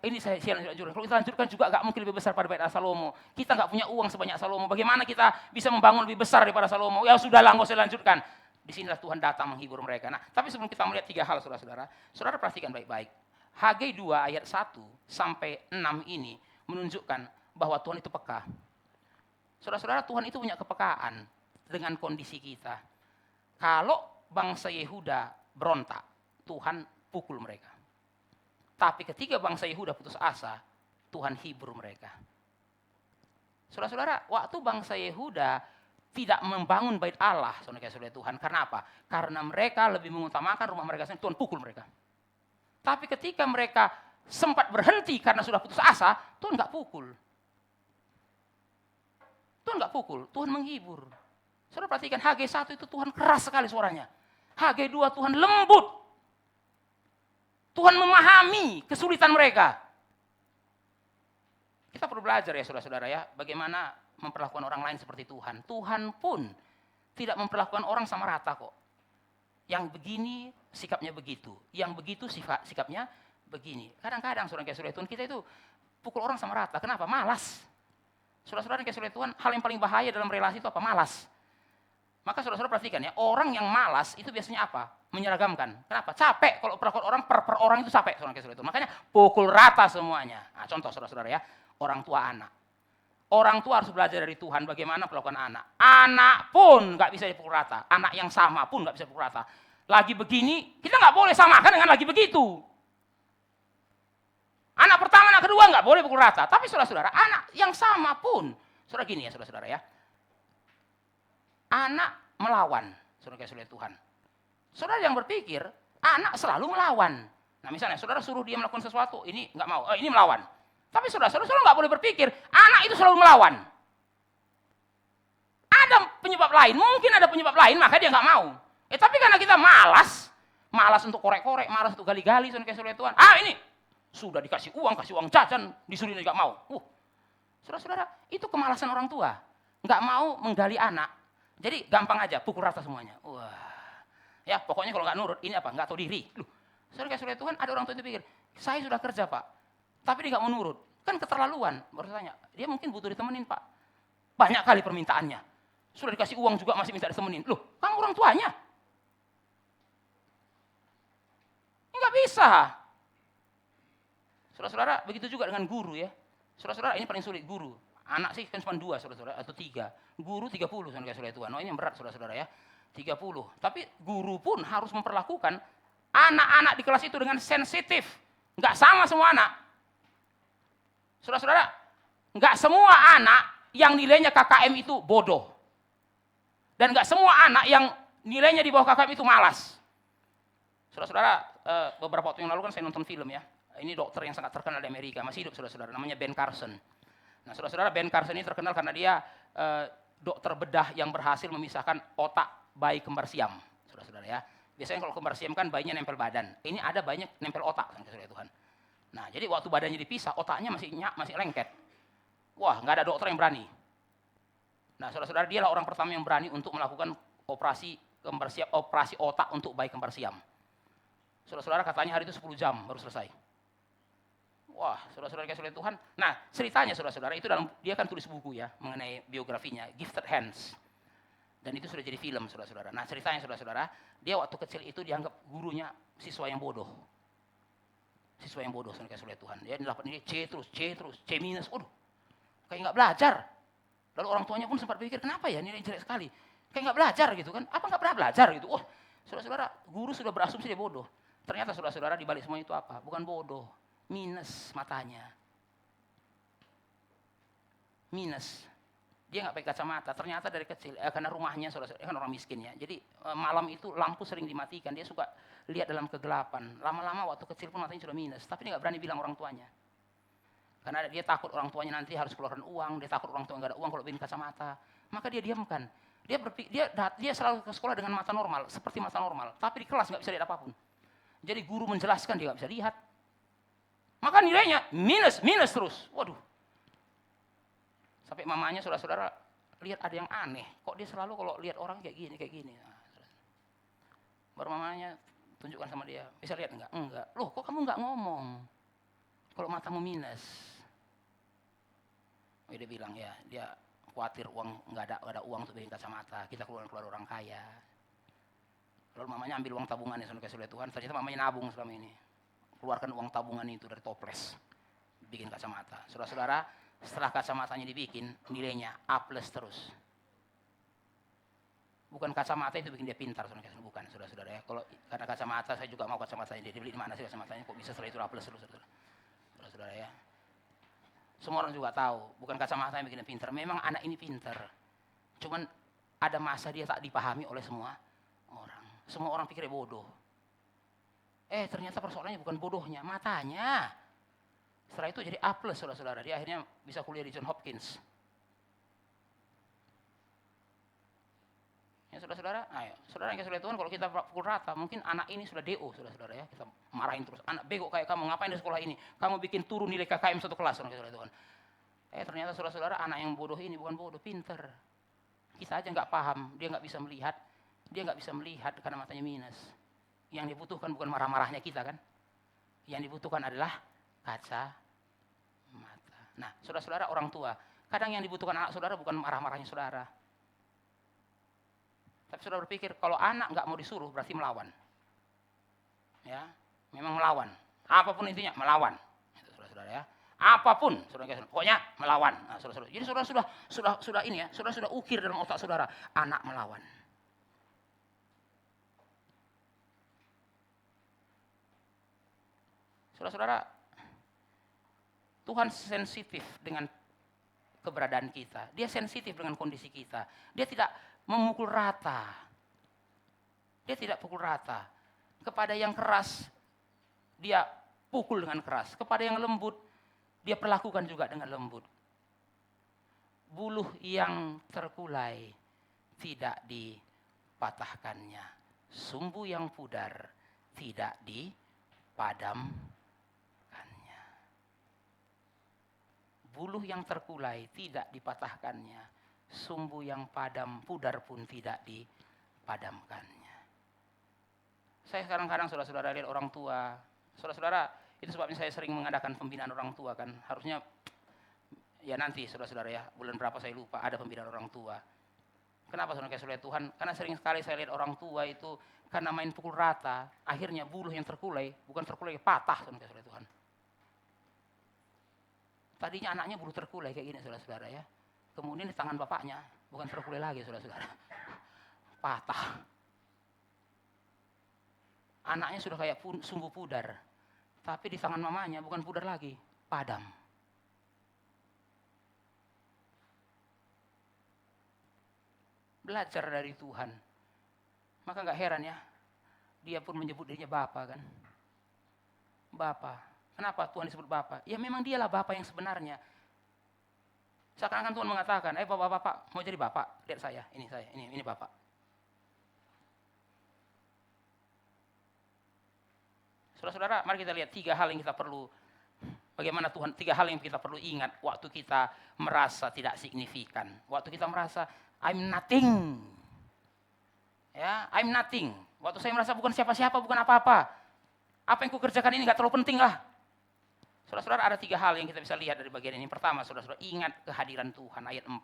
Ini saya lanjutkan. Kalau kita lanjutkan juga gak mungkin lebih besar pada bait Salomo. Kita gak punya uang sebanyak Salomo. Bagaimana kita bisa membangun lebih besar daripada Salomo? Ya sudahlah, nggak usah lanjutkan. Disinilah Tuhan datang menghibur mereka. Nah, tapi sebelum kita melihat 3 hal, saudara-saudara, saudara perhatikan baik-baik. Hagai 2 ayat 1 sampai 6 ini menunjukkan bahwa Tuhan itu peka. Saudara-saudara, Tuhan itu punya kepekaan dengan kondisi kita. Kalau bangsa Yehuda berontak, Tuhan pukul mereka. Tapi ketika bangsa Yehuda putus asa, Tuhan hibur mereka. Saudara-saudara, waktu bangsa Yehuda tidak membangun bait Allah, saudara Tuhan. Karena apa? Karena mereka lebih mengutamakan rumah mereka sendiri, Tuhan pukul mereka. Tapi ketika mereka sempat berhenti karena sudah putus asa, Tuhan nggak pukul. Tuhan nggak pukul, Tuhan menghibur. Saudara perhatikan, Hagai 1 itu Tuhan keras sekali suaranya. Hagai 2 Tuhan lembut. Tuhan memahami kesulitan mereka. Kita perlu belajar ya saudara-saudara ya, bagaimana memperlakukan orang lain seperti Tuhan. Tuhan pun tidak memperlakukan orang sama rata kok. Yang begini sikapnya begitu, yang begitu sikapnya begini. Kadang-kadang saudara kayak saudara Tuhan, kita itu pukul orang sama rata. Kenapa? Malas. Saudara-saudara kayak saudara Tuhan, hal yang paling bahaya dalam relasi itu apa? Malas. Maka saudara-saudara perhatikan ya, orang yang malas itu biasanya apa? Menyeragamkan. Kenapa? Capek. Kalau perlakuan orang per orang itu capek saudara kayak saudara Tuhan. Makanya pukul rata semuanya. Nah, contoh saudara-saudara ya, orang tua anak. Orang tua harus belajar dari Tuhan bagaimana perlakuan anak. Anak pun nggak bisa dipukul rata. Anak yang sama pun nggak bisa dipukul rata. Lagi begini, kita nggak boleh samakan dengan lagi begitu. Anak pertama, anak kedua nggak boleh pukul rata. Tapi saudara-saudara, anak yang sama pun, saudara gini ya saudara-saudara ya. Anak melawan, saudara kayak saudara Tuhan. Saudara yang berpikir, anak selalu melawan. Nah misalnya, saudara suruh dia melakukan sesuatu, ini nggak mau, ini melawan. Tapi saudara-saudara nggak boleh berpikir, anak itu selalu melawan. Ada penyebab lain, mungkin ada penyebab lain, maka dia nggak mau. Tapi karena kita malas untuk korek-korek, malas untuk gali-gali, saudara kayak saudara Tuhan. Ini sudah dikasih uang jajan, disuruh nggak mau. Saudara-saudara, itu kemalasan orang tua. Nggak mau menggali anak. Jadi gampang aja, pukul rata semuanya. Ya pokoknya kalau nggak nurut, ini apa? Nggak tahu diri. Saudara kayak saudara Tuhan, ada orang tua itu pikir, saya sudah kerja Pak, tapi dia nggak mau nurut. Kan keterlaluan. Baru tanya, dia mungkin butuh ditemenin Pak. Banyak kali permintaannya. Sudah dikasih uang juga masih minta ditemenin. Kamu orang tuanya. Nggak bisa. Saudara-saudara, begitu juga dengan guru ya. Saudara-saudara, ini paling sulit guru. Anak sih kan cuma 2 saudara-saudara, atau 3. Guru 30 saudara Tuhan. Ini yang berat saudara-saudara ya. 30. Tapi guru pun harus memperlakukan anak-anak di kelas itu dengan sensitif. Nggak sama semua anak. Saudara-saudara, nggak semua anak yang nilainya KKM itu bodoh. Dan nggak semua anak yang nilainya di bawah KKM itu malas. Saudara-saudara, beberapa waktu yang lalu kan saya nonton film ya. Ini dokter yang sangat terkenal di Amerika, masih hidup saudara-saudara, namanya Ben Carson. Nah saudara-saudara, Ben Carson ini terkenal karena dia dokter bedah yang berhasil memisahkan otak bayi kembar siam. Saudara-saudara ya. Biasanya kalau kembar siam kan bayinya nempel badan. Ini ada bayinya nempel otak, saudara Tuhan. Nah, jadi waktu badannya dipisah, otaknya masih lengket. Wah, nggak ada dokter yang berani. Nah, saudara-saudara, dialah orang pertama yang berani untuk melakukan operasi otak untuk bayi kembar siam. Saudara-saudara, katanya hari itu 10 jam baru selesai. Wah, saudara-saudara kayak saudara Tuhan. Nah, ceritanya saudara-saudara itu dia kan tulis buku ya mengenai biografinya, Gifted Hands. Dan itu sudah jadi film saudara-saudara. Nah, ceritanya saudara-saudara, dia waktu kecil itu dianggap gurunya siswa yang bodoh. Siswa yang bodoh kayak saudara Tuhan. Dia dapat nilai C terus, C minus. Kayak nggak belajar. Lalu orang tuanya pun sempat pikir, kenapa ya nilai jelek sekali? Kayak nggak belajar gitu kan? Apa nggak pernah belajar gitu? Saudara-saudara, guru sudah berasumsi dia bodoh. Ternyata saudara-saudara di balik semua itu apa? Bukan bodoh, minus matanya. Minus. Dia nggak pakai kacamata. Ternyata dari kecil, karena rumahnya saudara-saudara kan orang miskin ya. Jadi malam itu lampu sering dimatikan. Dia suka lihat dalam kegelapan. Lama-lama waktu kecil pun matanya sudah minus. Tapi dia nggak berani bilang orang tuanya. Karena dia takut orang tuanya nanti harus keluarkan uang. Dia takut orang tua nggak ada uang kalau bikin kacamata. Maka dia diamkan. Dia selalu ke sekolah dengan mata normal, seperti mata normal. Tapi di kelas nggak bisa lihat apapun. Jadi guru menjelaskan dia nggak bisa lihat. Maka nilainya minus terus. Waduh. Sampai mamanya saudara-saudara lihat ada yang aneh. Kok dia selalu kalau lihat orang kayak gini. Nah, baru mamanya tunjukkan sama dia. Bisa lihat enggak? Enggak. Loh, kok kamu enggak ngomong? Kalau matamu minus. Dia bilang ya, dia khawatir uang enggak ada uang untuk bikin kacamata. Kita keluar orang kaya. Lalu mamanya ambil uang tabungannya sama saudara Tuhan. Ternyata mamanya nabung selama ini. Keluarkan uang tabungan itu dari toples. Bikin kacamata. Saudara-saudara, setelah kacamatanya dibikin, nilainya A+ terus. Bukan kacamata itu bikin dia pintar, bukan saudara-saudara ya. Kalau karena kacamata, saya juga mau kacamatanya. Dia beli di mana sih kacamatanya? Kok bisa setelah itu A+ terus, saudara-saudara ya. Semua orang juga tahu, bukan kacamata yang bikin dia pintar. Memang anak ini pintar. Cuman ada masa dia tak dipahami oleh semua orang. Semua orang pikirnya bodoh. Ternyata persoalannya bukan bodohnya, matanya. Setelah itu jadi A+, saudara-saudara. Dia akhirnya bisa kuliah di Johns Hopkins. Ya saudara-saudara, saudara yang saudara Tuhan, kalau kita pukul rata, mungkin anak ini sudah DO, saudara-saudara ya. Kita marahin terus, anak bego kayak kamu, ngapain di sekolah ini? Kamu bikin turun nilai KKM satu kelas, saudara Tuhan. Ternyata saudara-saudara, anak yang bodoh ini bukan bodoh, pinter. Kita aja nggak paham, dia nggak bisa melihat. Dia nggak bisa melihat karena matanya minus. Yang dibutuhkan bukan marah-marahnya kita kan. Yang dibutuhkan adalah kaca mata. Nah, saudara-saudara orang tua, kadang yang dibutuhkan anak saudara bukan marah-marahnya saudara. Tapi saudara berpikir kalau anak nggak mau disuruh berarti melawan. Ya, memang melawan. Apapun intinya melawan. Itu saudara-saudara ya. Apapun, saudara, pokoknya melawan. Nah, saudara-saudara. Jadi saudara sudah ini ya, saudara sudah ukir dalam otak saudara, anak melawan. Saudara-saudara, Tuhan sensitif dengan keberadaan kita. Dia sensitif dengan kondisi kita. Dia tidak memukul rata. Dia tidak pukul rata. Kepada yang keras, dia pukul dengan keras. Kepada yang lembut, dia perlakukan juga dengan lembut. Buluh yang terkulai tidak dipatahkannya. Sumbu yang pudar tidak dipadamkannya. Buluh yang terkulai tidak dipatahkannya. Sumbu yang pudar pun tidak dipadamkannya. Saya kadang-kadang saudara-saudara lihat orang tua. Saudara-saudara, itu sebabnya saya sering mengadakan pembinaan orang tua kan. Harusnya, ya nanti saudara-saudara ya, bulan berapa saya lupa, ada pembinaan orang tua. Kenapa saudara kasih lihat Tuhan? Karena sering sekali saya lihat orang tua itu, karena main pukul rata, akhirnya buluh yang terkulai, bukan terkulai, patah saudara kasih lihat Tuhan. Tadinya anaknya buluh terkulai kayak gini saudara-saudara ya. Kemudian di tangan bapaknya, bukan terkulai lagi saudara-saudara. Patah. Anaknya sudah kayak sumbu pudar. Tapi di tangan mamanya bukan pudar lagi, padam. Belajar dari Tuhan. Maka gak heran ya, dia pun menyebut dirinya Bapa kan. Bapa. Kenapa Tuhan disebut Bapa? Ya memang dialah Bapa yang sebenarnya. Seakan-akan Tuhan mengatakan, bapak-bapak, mau jadi Bapak? Lihat saya, ini Bapak. Saudara-saudara, mari kita lihat 3 hal yang kita perlu. Bagaimana Tuhan, 3 hal yang kita perlu ingat waktu kita merasa tidak signifikan. Waktu kita merasa, I'm nothing. Ya, I'm nothing. Waktu saya merasa bukan siapa-siapa, bukan apa-apa. Apa yang kukerjakan ini gak terlalu penting lah. Saudara-saudara, ada 3 hal yang kita bisa lihat dari bagian ini. Pertama, saudara-saudara, ingat kehadiran Tuhan. Ayat 4.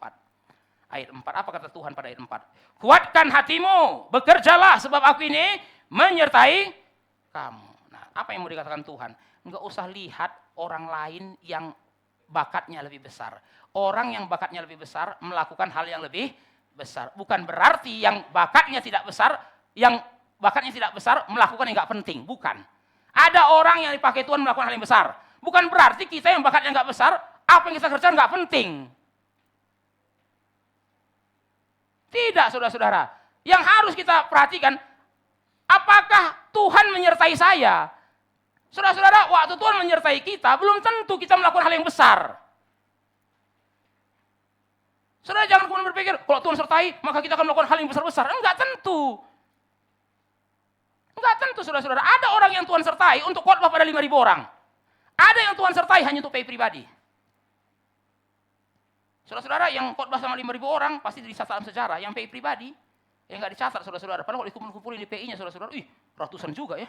Ayat 4, apa kata Tuhan pada ayat 4? Kuatkan hatimu, bekerjalah sebab aku ini menyertai kamu. Apa yang mau dikatakan Tuhan? Enggak usah lihat orang lain yang bakatnya lebih besar. Orang yang bakatnya lebih besar melakukan hal yang lebih besar. Bukan berarti yang bakatnya tidak besar melakukan yang enggak penting. Bukan. Ada orang yang dipakai Tuhan melakukan hal yang besar. Bukan berarti kita yang bakatnya enggak besar, apa yang kita kerjakan enggak penting. Tidak, saudara-saudara. Yang harus kita perhatikan, apakah Tuhan menyertai saya? Saudara-saudara, waktu Tuhan menyertai kita, belum tentu kita melakukan hal yang besar. Saudara jangan kemudian berpikir, kalau Tuhan sertai, maka kita akan melakukan hal yang besar-besar. Enggak tentu. Enggak tentu, saudara-saudara. Ada orang yang Tuhan sertai untuk khotbah pada 5.000 orang. Ada yang Tuhan sertai hanya untuk pay pribadi. Saudara-saudara, yang khotbah sama 5.000 orang, pasti dicatat dalam sejarah. Yang pay pribadi, yang enggak dicatat, saudara-saudara. Padahal kalau dikumpul-kumpulin di PI-nya, saudara-saudara, ratusan juga ya.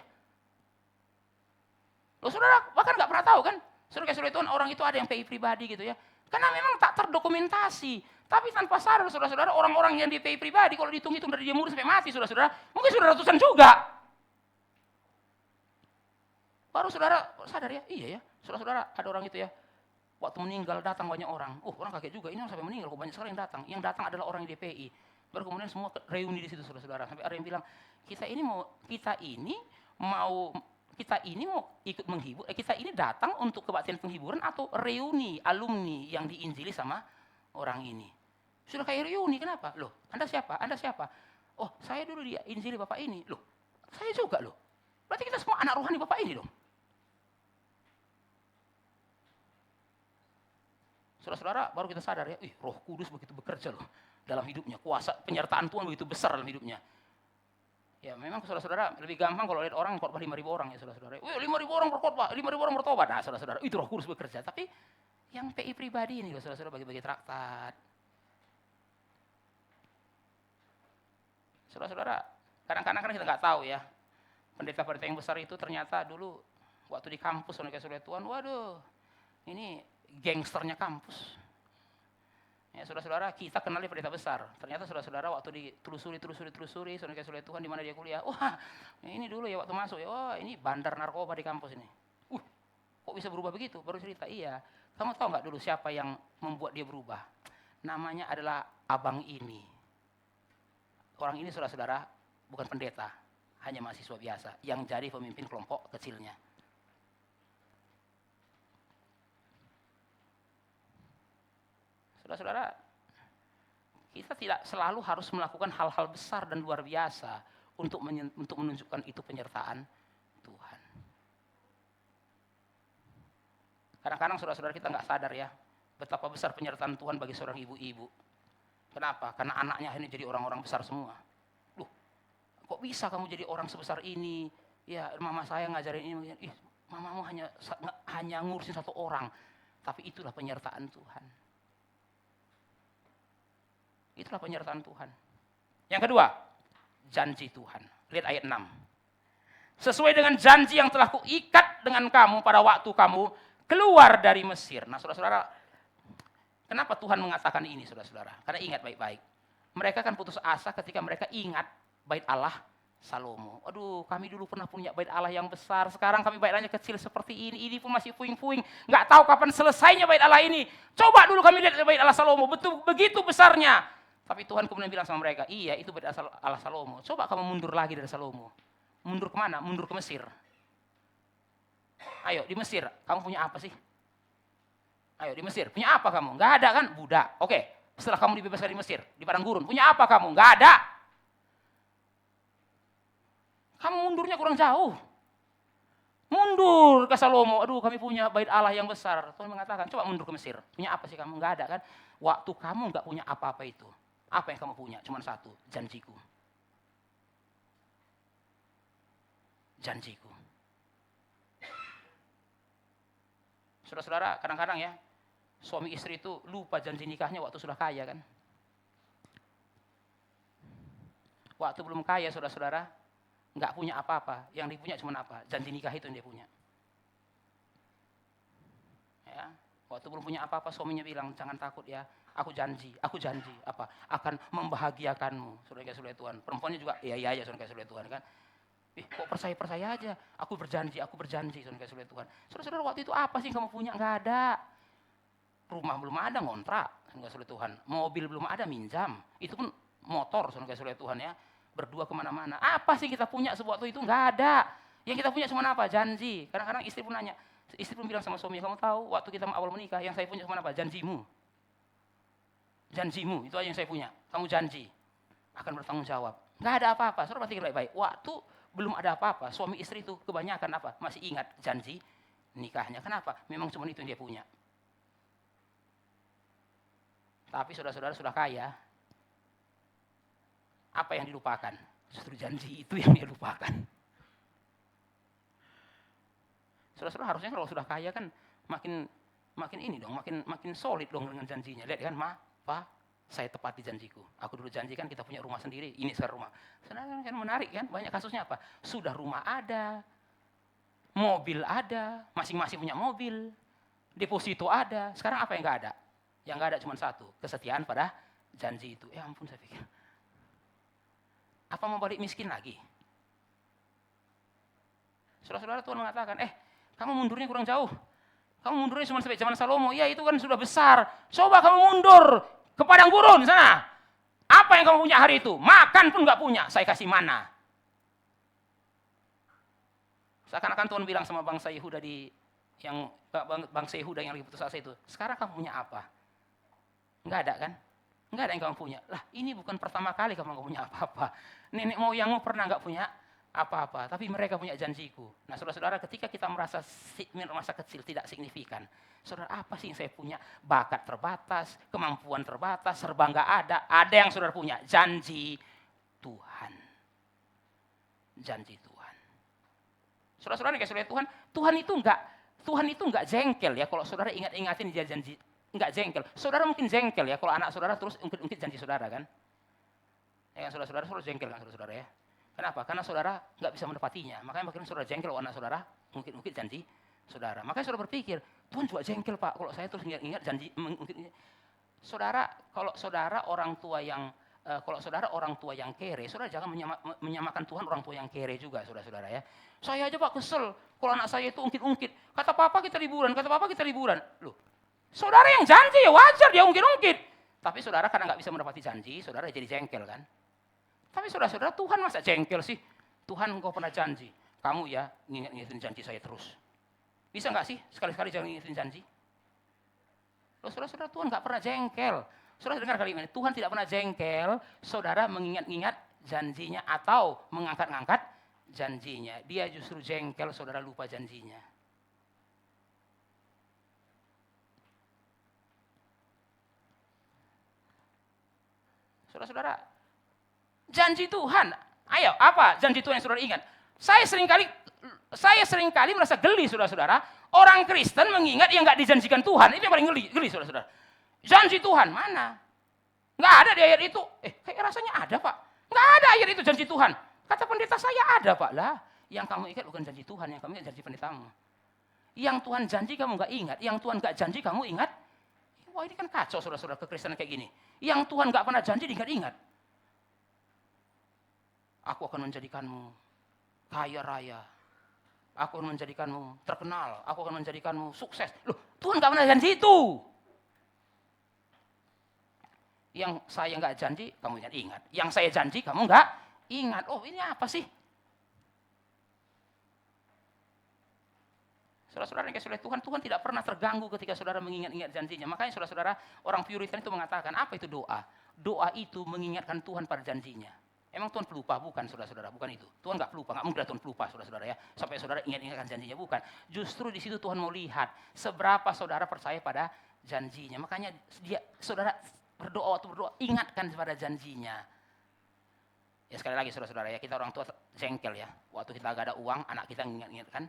Loh saudara, bahkan nggak pernah tahu kan? Saudara kayak Tuhan, orang itu ada yang PI pribadi gitu ya. Karena memang tak terdokumentasi. Tapi tanpa sadar saudara-saudara, orang-orang yang di PI pribadi, kalau dihitung-hitung dari dia muda sampai mati saudara-saudara, mungkin sudah ratusan juga. Baru saudara sadar ya, iya ya. Saudara-saudara, ada orang itu ya, waktu meninggal datang banyak orang. Orang kaget juga, ini orang sampai meninggal, kok banyak sekali yang datang. Yang datang adalah orang yang DPI. Baru kemudian semua reuni di situ saudara-saudara. Sampai ada yang bilang, kita ini mau ikut menghibur, kita ini datang untuk kebaktian penghiburan atau reuni alumni yang diinjili sama orang ini. Sudah kayak reuni, kenapa? Loh, Anda siapa? Anda siapa? Oh, saya dulu diinjili Bapak ini. Loh, saya juga loh. Berarti kita semua anak rohani Bapak ini dong. Saudara-saudara, baru kita sadar ya, Roh Kudus begitu bekerja loh dalam hidupnya. Kuasa penyertaan Tuhan begitu besar dalam hidupnya. Ya memang saudara-saudara lebih gampang kalau lihat orang khotbah 5.000 orang ya saudara-saudara. 5.000 orang berkhotbah, 5.000 orang bertobat. Nah saudara-saudara, itu Roh Kudus bekerja. Tapi yang PI pribadi ini loh saudara-saudara bagi-bagi traktat. Saudara-saudara, kadang-kadang kan kita nggak tahu ya, pendeta-pendeta yang besar itu ternyata dulu waktu di kampus oleh Tuhan, waduh, ini gangsternya kampus. Ya, saudara-saudara, kita kenali pendeta besar. Ternyata saudara-saudara waktu ditelusuri, saudara Tuhan di mana dia kuliah. Wah, ini dulu ya waktu masuk ya. Wah, ini bandar narkoba di kampus ini. Kok bisa berubah begitu? Baru cerita, iya. Kamu tahu nggak dulu siapa yang membuat dia berubah? Namanya adalah abang ini. Orang ini saudara-saudara bukan pendeta, hanya mahasiswa biasa yang jadi pemimpin kelompok kecilnya. Saudara-saudara, kita tidak selalu harus melakukan hal-hal besar dan luar biasa untuk menunjukkan itu penyertaan Tuhan. Kadang-kadang saudara-saudara kita nggak sadar ya, betapa besar penyertaan Tuhan bagi seorang ibu-ibu. Kenapa? Karena anaknya ini jadi orang-orang besar semua. Loh, kok bisa kamu jadi orang sebesar ini? Ya, mama saya ngajarin ini. Mamamu hanya ngurusin satu orang. Tapi itulah penyertaan Tuhan. Itulah penyertaan Tuhan. Yang kedua, janji Tuhan. Lihat ayat 6. Sesuai dengan janji yang telah kuikat dengan kamu pada waktu kamu keluar dari Mesir. Nah, saudara-saudara, kenapa Tuhan mengatakan ini, saudara-saudara? Karena ingat baik-baik. Mereka kan putus asa ketika mereka ingat bait Allah Salomo. Aduh, kami dulu pernah punya bait Allah yang besar. Sekarang kami bait Allahnya kecil seperti ini. Ini pun masih puing-puing. Nggak tahu kapan selesainya bait Allah ini. Coba dulu kami lihat bait Allah Salomo. Begitu besarnya. Tapi Tuhan kemudian bilang sama mereka, iya itu bait Allah Salomo. Coba kamu mundur lagi dari Salomo. Mundur kemana? Mundur ke Mesir. Ayo di Mesir, kamu punya apa sih? Ayo di Mesir, punya apa kamu? Nggak ada kan? Budak. Oke, setelah kamu dibebaskan di Mesir, di padang gurun, punya apa kamu? Nggak ada. Kamu mundurnya kurang jauh. Mundur ke Salomo. Aduh, kami punya bait Allah yang besar. Tuhan mengatakan, coba mundur ke Mesir. Punya apa sih kamu? Nggak ada kan? Waktu kamu nggak punya apa-apa itu. Apa yang kamu punya? Cuma satu, janjiku. Janjiku. Saudara-saudara, kadang-kadang ya, suami istri itu lupa janji nikahnya waktu sudah kaya kan. Waktu belum kaya, saudara-saudara, nggak punya apa-apa. Yang dipunya cuma apa? Janji nikah itu yang dia punya. Ya, waktu belum punya apa-apa, suaminya bilang, jangan takut ya, aku janji, apa? Akan membahagiakanmu, saudara-saudara Tuhan. Perempuannya juga, iya, saudara-saudara Tuhan kan. Kok percaya aja, aku berjanji, saudara-saudara Tuhan. Saudara-saudara, waktu itu apa sih kamu punya? Nggak ada. Rumah belum ada, ngontrak, saudara-saudara Tuhan. Mobil belum ada, minjam. Itu pun motor, saudara-saudara Tuhan ya. Berdua kemana-mana. Apa sih kita punya waktu itu? Nggak ada. Yang kita punya cuma apa? Janji. Kadang-kadang istri pun nanya, istri pun bilang sama suami, kamu tahu waktu kita awal menikah, yang saya punya cuma apa? Janjimu. Janjimu, itu aja yang saya punya. Kamu janji akan bertanggung jawab. Nggak ada apa-apa. Saudara perhatikan baik-baik. Waktu belum ada apa-apa, suami istri itu kebanyakan apa? Masih ingat janji nikahnya. Kenapa? Memang cuma itu yang dia punya. Tapi saudara-saudara sudah kaya, apa yang dilupakan? Justru janji itu yang dia lupakan. Saudara-saudara harusnya kalau sudah kaya kan makin ini dong, makin solid dong dengan janjinya. Lihat kan, Pak, saya tepati janjiku. Aku dulu janjikan kita punya rumah sendiri, ini sekarang rumah. Sebenarnya kan menarik kan, banyak kasusnya apa? Sudah rumah ada, mobil ada, masing-masing punya mobil, deposito ada. Sekarang apa yang nggak ada? Yang nggak ada cuma satu, kesetiaan pada janji itu. Ya ampun, saya pikir. Apa mau balik miskin lagi? Saudara-saudara, Tuhan mengatakan, kamu mundurnya kurang jauh. Kamu mundurnya cuma sampai zaman Salomo. Ya itu kan sudah besar. Coba kamu mundur ke padang gurun sana. Apa yang kamu punya hari itu? Makan pun nggak punya. Saya kasih mana. Seakan-akan Tuhan bilang sama bangsa Yehuda bangsa Yehuda yang lagi putus asa itu. Sekarang kamu punya apa? Nggak ada kan? Nggak ada yang kamu punya. Lah ini bukan pertama kali kamu nggak punya apa-apa. Nenek moyangmu pernah nggak punya apa-apa, tapi mereka punya janjiku. Nah, saudara-saudara, ketika kita merasa kecil, tidak signifikan. Saudara, apa sih yang saya punya? Bakat terbatas, kemampuan terbatas, serba nggak ada. Ada yang saudara punya, janji Tuhan. Janji Tuhan. Saudara-saudara, kayak saudara Tuhan itu nggak jengkel ya. Kalau saudara ingatin dia janji, nggak jengkel. Saudara mungkin jengkel ya, kalau anak saudara terus ungkit-ungkit janji saudara kan. Ya kan saudara-saudara, saudara jengkel kan saudara-saudara ya. Kenapa? Karena saudara nggak bisa menepatinya. Makanya makin saudara jengkel anak saudara, mungkin janji saudara. Makanya saudara berpikir, Tuhan juga jengkel Pak, kalau saya terus ingat janji. Saudara, kalau saudara orang tua yang kere, saudara jangan menyamakan Tuhan orang tua yang kere juga, saudara-saudara ya. Saya aja Pak kesel, kalau anak saya itu ungkit-ungkit. Kata papa kita liburan. Loh, saudara yang janji ya wajar dia ungkit-ungkit. Tapi saudara karena nggak bisa menepati janji, saudara jadi jengkel kan. Tapi saudara-saudara, Tuhan masa jengkel sih? Tuhan engkau pernah janji, kamu ya ngingetin janji saya terus. Bisa nggak sih sekali-sekali jangan ngingetin janji? Loh saudara-saudara, Tuhan nggak pernah jengkel. Saudara dengar kali ini, Tuhan tidak pernah jengkel, saudara mengingat-ingat janjinya atau mengangkat-ngangkat janjinya. Dia justru jengkel, saudara lupa janjinya. Saudara-saudara, janji Tuhan, ayo apa janji Tuhan yang saudara ingat? Saya seringkali merasa geli saudara-saudara, orang Kristen mengingat yang nggak dijanjikan Tuhan, itu yang paling geli saudara-saudara. Janji Tuhan mana? Nggak ada di ayat itu. Kayak rasanya ada Pak. Nggak ada ayat itu janji Tuhan. Kata pendeta saya ada Pak. Lah, yang kamu ingat bukan janji Tuhan, yang kamu ingat janji pendetamu. Yang Tuhan janji kamu nggak ingat, yang Tuhan nggak janji kamu ingat. Wah ini kan kacau saudara-saudara kekristenan kayak gini. Yang Tuhan nggak pernah janji diingat-ingat. Aku akan menjadikanmu kaya raya. Aku akan menjadikanmu terkenal. Aku akan menjadikanmu sukses. Loh, Tuhan nggak pernah janji itu. Yang saya nggak janji, kamu ingat. Yang saya janji, kamu nggak ingat. Oh ini apa sih? Saudara-saudara yang kasih oleh Tuhan, Tuhan tidak pernah terganggu ketika saudara mengingat-ingat janjinya. Makanya saudara-saudara, orang Puritan itu mengatakan, apa itu doa? Doa itu mengingatkan Tuhan pada janjinya. Emang Tuhan pelupa? Bukan saudara-saudara, bukan itu. Tuhan nggak pelupa, nggak mungkin Tuhan pelupa saudara-saudara ya. Sampai saudara ingat-ingatkan janjinya, bukan. Justru di situ Tuhan mau lihat seberapa saudara percaya pada janjinya. Makanya saudara berdoa, waktu berdoa, ingatkan pada janjinya. Ya sekali lagi saudara-saudara ya, kita orang tua jengkel ya. Waktu kita nggak ada uang, anak kita ingat-ingatkan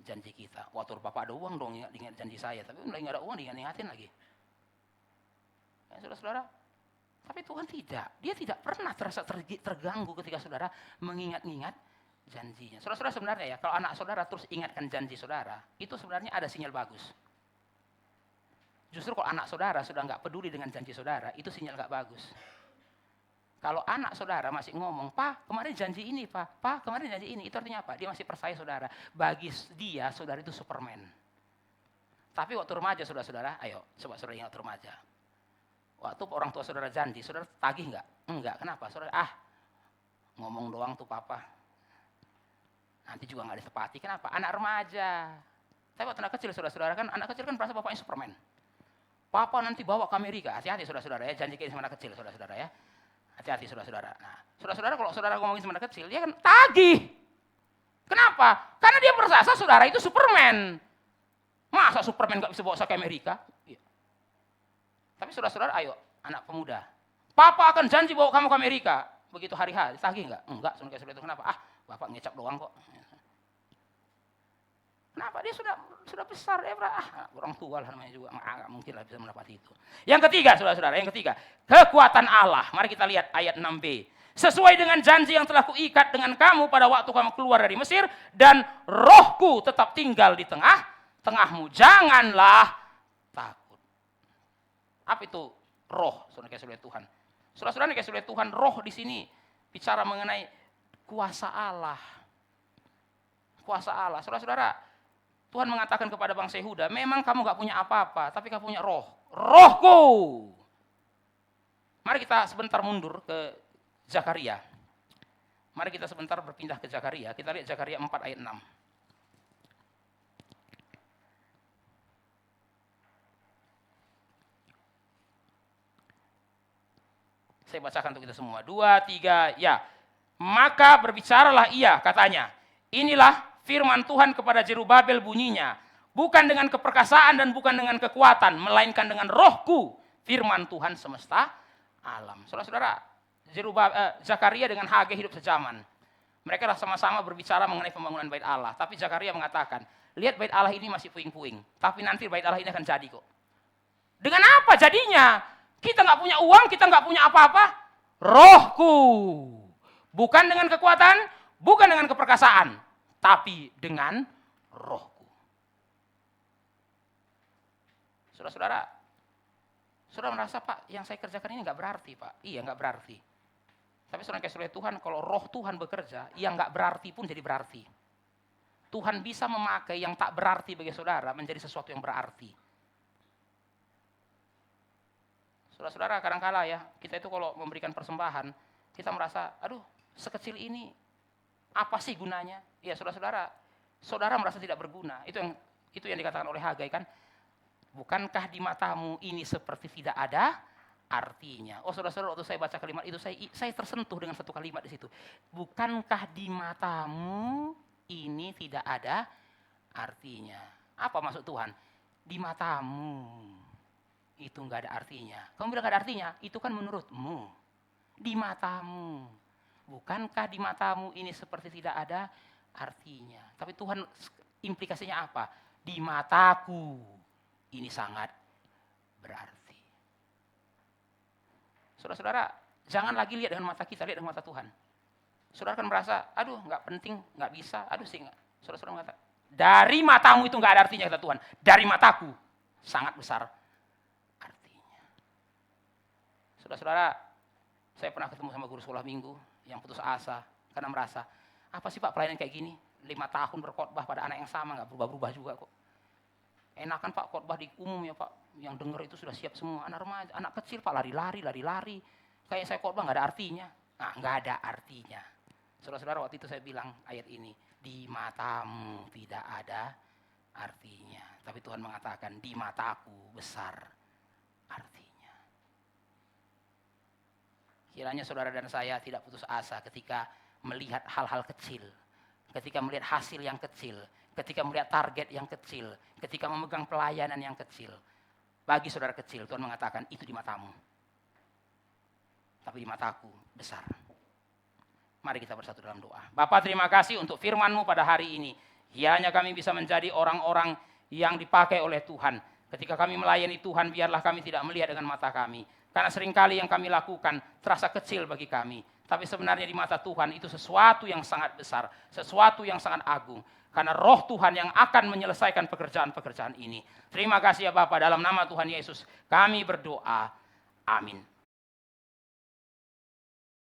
janji kita. Waktu Bapak ada uang dong, ingat janji saya. Tapi udah nggak ada uang, diingat-ingatin lagi. Ya saudara-saudara, tapi Tuhan tidak. Dia tidak pernah terasa terganggu ketika saudara mengingat-ingat janjinya. Saudara-saudara sebenarnya ya, kalau anak saudara terus ingatkan janji saudara, itu sebenarnya ada sinyal bagus. Justru kalau anak saudara sudah nggak peduli dengan janji saudara, itu sinyal nggak bagus. Kalau anak saudara masih ngomong, Pak kemarin janji ini, Pak kemarin janji ini, itu artinya apa? Dia masih percaya saudara. Bagi dia, saudara itu Superman. Tapi waktu remaja saudara-saudara, ayo coba saudara ingat remaja. Waktu orang tua saudara janji, saudara tagih nggak? Enggak, kenapa? Saudara, ngomong doang tuh papa. Nanti juga nggak ditepati, kenapa? Anak remaja. Tapi waktu anak kecil saudara-saudara kan, anak kecil kan merasa bapaknya Superman. Papa nanti bawa ke Amerika, hati-hati saudara-saudara ya, janji kayak sama anak kecil saudara-saudara ya. Hati-hati saudara-saudara. Nah, saudara-saudara kalau saudara ngomongin sama anak kecil, dia kan tagih. Kenapa? Karena dia merasa saudara itu Superman. Masa Superman nggak bisa bawa saya ke Amerika? Iya. Tapi saudara-saudara, ayo anak pemuda. Papa akan janji bawa kamu ke Amerika. Begitu hari H, tagih nggak? Enggak, saudara itu kenapa? Bapak ngecap doang kok. Kenapa? Dia sudah besar, orang tua lah namanya juga, nggak mungkin lah bisa mendapati itu. Yang ketiga, saudara-saudara, kekuatan Allah. Mari kita lihat ayat 6b. Sesuai dengan janji yang telah kuikat dengan kamu pada waktu kamu keluar dari Mesir, dan rohku tetap tinggal di tengahmu. Janganlah takut. Apa itu roh, saudara kasih oleh Tuhan? Saudara-saudara kasih oleh Tuhan, roh di sini bicara mengenai kuasa Allah. Kuasa Allah, saudara-saudara. Tuhan mengatakan kepada bangsa Yehuda, memang kamu gak punya apa-apa, tapi kamu punya roh. Rohku. Mari kita sebentar mundur ke Zakaria. Mari kita sebentar berpindah ke Zakaria. Kita lihat Zakaria 4 ayat 6. Saya bacakan untuk kita semua. 2, 3, ya. Maka berbicaralah ia, katanya. Inilah firman Tuhan kepada Zerubabel bunyinya, bukan dengan keperkasaan dan bukan dengan kekuatan, melainkan dengan rohku, firman Tuhan semesta alam. Saudara-saudara, Zakaria dengan Hagai hidup sejaman. Mereka sama-sama berbicara mengenai pembangunan bait Allah. Tapi Zakaria mengatakan, lihat bait Allah ini masih puing-puing, tapi nanti bait Allah ini akan jadi kok. Dengan apa jadinya? Kita nggak punya uang, kita nggak punya apa-apa. rohku. Bukan dengan kekuatan, bukan dengan keperkasaan, tapi dengan rohku. Saudara-saudara, saudara merasa, Pak, yang saya kerjakan ini nggak berarti, Pak. Iya, nggak berarti. Tapi saudara kasih oleh Tuhan, kalau roh Tuhan bekerja, yang nggak berarti pun jadi berarti. Tuhan bisa memakai yang tak berarti bagi saudara menjadi sesuatu yang berarti. Saudara-saudara, kadang-kala ya, kita itu kalau memberikan persembahan, kita merasa, aduh, sekecil ini, apa sih gunanya? Ya, saudara-saudara, saudara merasa tidak berguna. Itu yang dikatakan oleh Hagai kan, bukankah di matamu ini seperti tidak ada artinya? Oh, saudara-saudara, waktu saya baca kalimat itu, saya tersentuh dengan satu kalimat di situ. Bukankah di matamu ini tidak ada artinya? Apa maksud Tuhan? Di matamu itu nggak ada artinya. Kamu bilang nggak ada artinya, itu kan menurutmu. Di matamu. Bukankah di matamu ini seperti tidak ada artinya? Tapi Tuhan implikasinya apa? Di mataku ini sangat berarti. Saudara-saudara, jangan lagi lihat dengan mata kita, lihat dengan mata Tuhan. Saudara kan merasa, aduh nggak penting, nggak bisa, aduh sih nggak. Saudara-saudara mengatakan, dari matamu itu nggak ada artinya, kata Tuhan. Dari mataku sangat besar artinya. Saudara-saudara, saya pernah ketemu sama guru sekolah minggu yang putus asa karena merasa, apa sih Pak pelayanan kayak gini? 5 tahun berkhotbah pada anak yang sama, nggak berubah-berubah juga kok. Enakan Pak khotbah di umum ya Pak, yang dengar itu sudah siap semua. Anak remaja, anak kecil Pak lari-lari. Kayak saya khotbah nggak ada artinya. Nah, nggak ada artinya. Saudara-saudara, waktu itu saya bilang ayat ini, di matamu tidak ada artinya. Tapi Tuhan mengatakan, di mataku besar artinya. Kiranya saudara dan saya tidak putus asa ketika melihat hal-hal kecil. Ketika melihat hasil yang kecil. Ketika melihat target yang kecil, ketika memegang pelayanan yang kecil. Bagi saudara kecil, Tuhan mengatakan, itu di matamu. Tapi di mataku besar. Mari kita bersatu dalam doa. Bapa, terima kasih untuk firman-Mu pada hari ini. Kiranya kami bisa menjadi orang-orang yang dipakai oleh Tuhan. Ketika kami melayani Tuhan, biarlah kami tidak melihat dengan mata kami. Karena seringkali yang kami lakukan terasa kecil bagi kami. Tapi sebenarnya di mata Tuhan itu sesuatu yang sangat besar. Sesuatu yang sangat agung. Karena roh Tuhan yang akan menyelesaikan pekerjaan-pekerjaan ini. Terima kasih ya Bapak, dalam nama Tuhan Yesus kami berdoa. Amin.